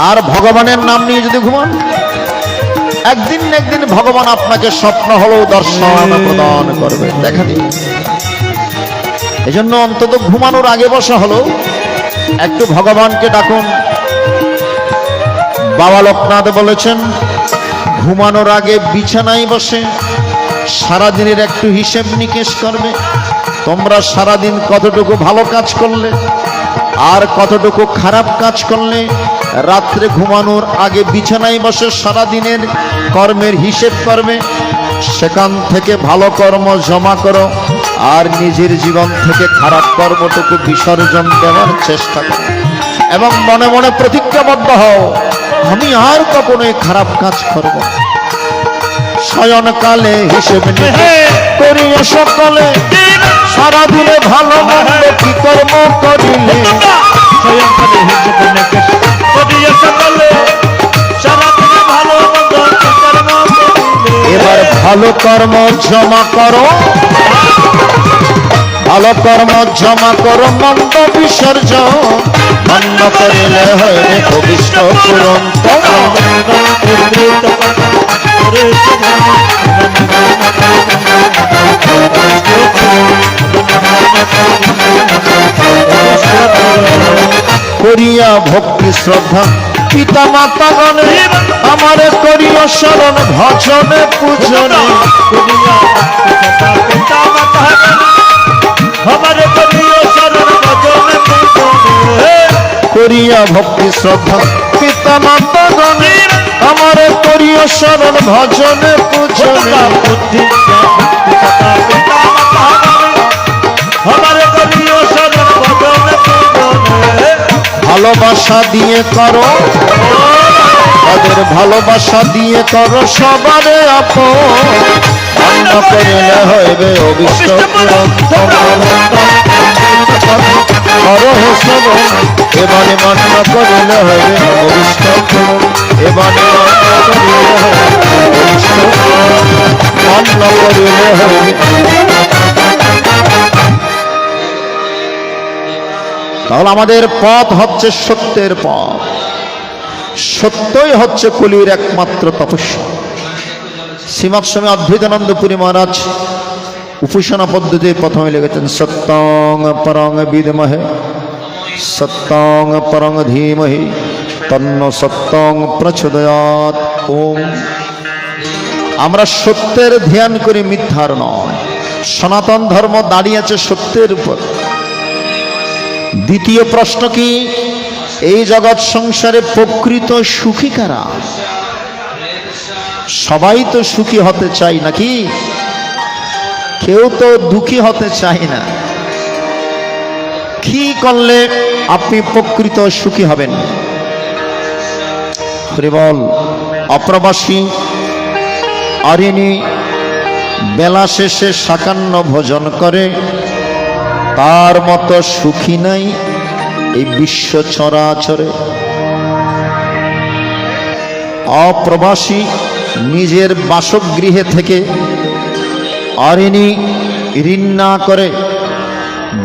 আর ভগবানের নাম নিয়ে যদি ঘুমান, একদিন না একদিন ভগবান আপনাকে স্বপ্ন হলেও দর্শন প্রদান করবে, দেখা দিন। এজন্য অন্তত ঘুমানোর আগে বসা হলো একটু ভগবানকে ডাকুন। বাবা লোকনাথ বলেছেন, ঘুমানোর আগে বিছানায় বসে সারাদিনের একটু হিসেব নিকেশ করবে। তোমরা সারাদিন কতটুকু ভালো কাজ করলে আর কতটুকু খারাপ কাজ করলে। রাত্রে ঘুমানোর আগে বিছানায় বসে সারাদিনের কর্মের হিসেব করবে। সেখান থেকে ভালো কর্ম জমা করো আর নিজের জীবন থেকে খারাপ কর্মটুকু বিসর্জন দেওয়ার চেষ্টা করো এবং মনে মনে প্রতিজ্ঞাবদ্ধ হও, আমি আর কখনোই খারাপ কাজ করব না। শয়নকালে হিসেব করিও সকলে, সারাদিনে ভালো মন্দ কি কর্ম করিলে। শয়নকালে হিসেব নিকেশ করিও সকলে, সারাদিনে ভালো মন্দ কি কর্ম করিলে। এবার ভালো কর্ম জমা করো, ভালো কর্ম জমা করো, মন্দ বিসর্জন মান্য করিলে হইবে অভিষ্ট পূরণ। করিয়া ভক্তি শ্রদ্ধা পিতা মাতা গণে, আমারে করিয়া শরণ ভজনে পূজনে। করিয়া ভক্তি শ্রদ্ধা পিতা মাতা গণে, আমারে করিয়া শরণ ভজনে পূজনে। ভালোবাসা দিয়ে করো, তাদের ভালোবাসা দিয়ে করো সবারে আপন, মান্য করিলে হইবে অভিষ্ট পূরণ। করো শ্রবণ এবারে মান্য করিলে হইবে অভিষ্ট পূরণ। এবারে মান্য করিলে হইবে অভিষ্ট পূরণ, মান্য করিলে হইবে। তাহলে আমাদের পথ হচ্ছে সত্যের পথ, সত্যই হচ্ছে কলির একমাত্র তপস্যা। শ্রীমৎ স্বামী অদ্বৈতানন্দ পুরী মহারাজ উপাসনা পদ্ধতির প্রথমে লিখেছেন, সত্যং পরং বিদ্মহে সত্যং পরং ধীমহি তন্ন সত্যং প্রচোদয়াৎ। ওম। আমরা সত্যের ধ্যান করি, মিথ্যার নয়। সনাতন ধর্ম দাঁড়িয়ে আছে সত্যের উপর। দ্বিতীয় প্রশ্ন কি, এই জগৎ সংসারে প্রকৃত সুখী কারা? সবাই তো সুখী হতে চাই নাকি? কেউ তো দুঃখী হতে চাই না। কি করলে আপনি প্রকৃত সুখী হবেন? হরি বল। অপ্রবাসী অরিণী বেলা শেষে সাকান্ন ভোজন করে, তার মতো সুখী নাই এই বিশ্ব চরাচরে। অপ্রবাসী নিজের বাসগৃহে থেকে অরিণী ঋণ না করে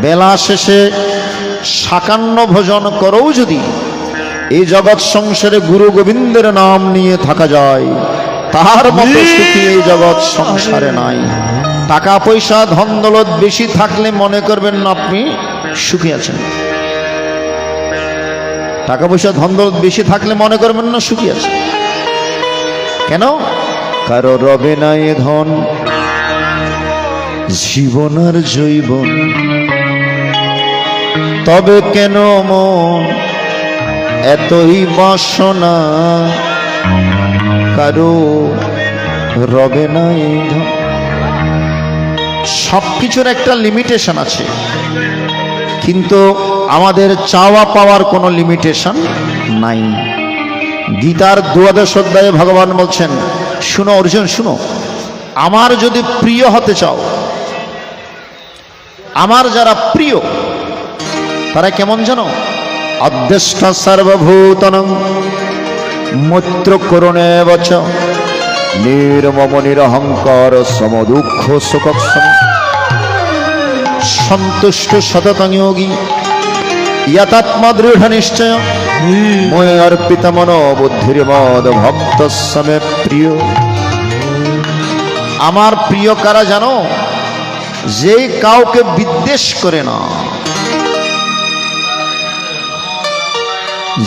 বেলা শেষে সাকান্ন ভোজন করেও যদি এই জগৎ সংসারে গুরু গোবিন্দের নাম নিয়ে থাকা যায়, তার মতো সুখী এই জগৎ সংসারে নাই। টাকা পয়সা ধন দৌলত বেশি থাকলে মনে করবেন না আপনি সুখী আছেন। টাকা পয়সা ধন দৌলত বেশি থাকলে মনে করবেন না সুখী আছেন। কেন? কারো রবে নাই ধন, জীবন আর জৈবন, তবে কেন মন এতই বাসনা, কারো রবে নাই ধন। সবকিছুর একটা লিমিটেশন আছে, কিন্তু আমাদের চাওয়া পাওয়ার কোনো লিমিটেশন নাই। গীতার 12 অধ্যায়ে ভগবান বলছেন, শুনো অর্জুন শুনো, আমার যদি প্রিয় হতে চাও, আমার যারা প্রিয় তারা কেমন জানো? অদ্দেষ্টা সর্বভূতনং মৈত্র করুণে বচ নির্মম নিরহংকার সমদুঃখ সুখক্ষম সন্তুষ্ট সততং যোগী ইয়াতাত্মা দৃঢ় নিশ্চয় ময় অর্পিত মনো বুদ্ধির্মদ ভক্ত সমে প্রিয়। প্রিয়। আমার প্রিয় কারা জানো? যে কাউকে বিদ্বেষ করে না,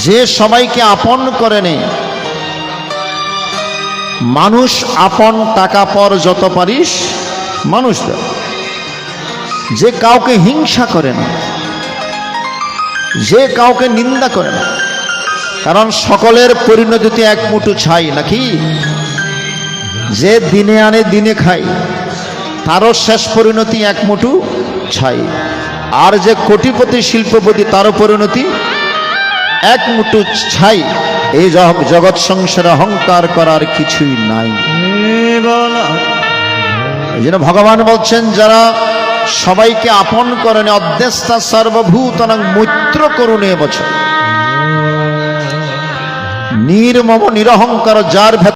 যে সবাইকে আপন করে নে। মানুষ আপন, টাকা পর যত পারিস মানুষ দাও। যে কাউকে হিংসা করে না, যে কাউকে নিন্দা করে না, কারণ সকলের পরিণতি এক মুঠো ছাই নাকি? যে দিনে আনে দিনে খায়, তারও শেষ পরিণতি এক মুঠো ছাই। আর যে কোটিপতি শিল্পপতি, তারও পরিণতি এক মুঠো ছাই। এই জগৎ সংসারে অহংকার করার কিছুই নাই। এই জন্য ভগবান বলছেন, যারা সবাইকে আপন করেন, অধ্যস্তা সর্বভূতানাং মৈত্র করুণে বচন, নির্মম নিরহংকার, যার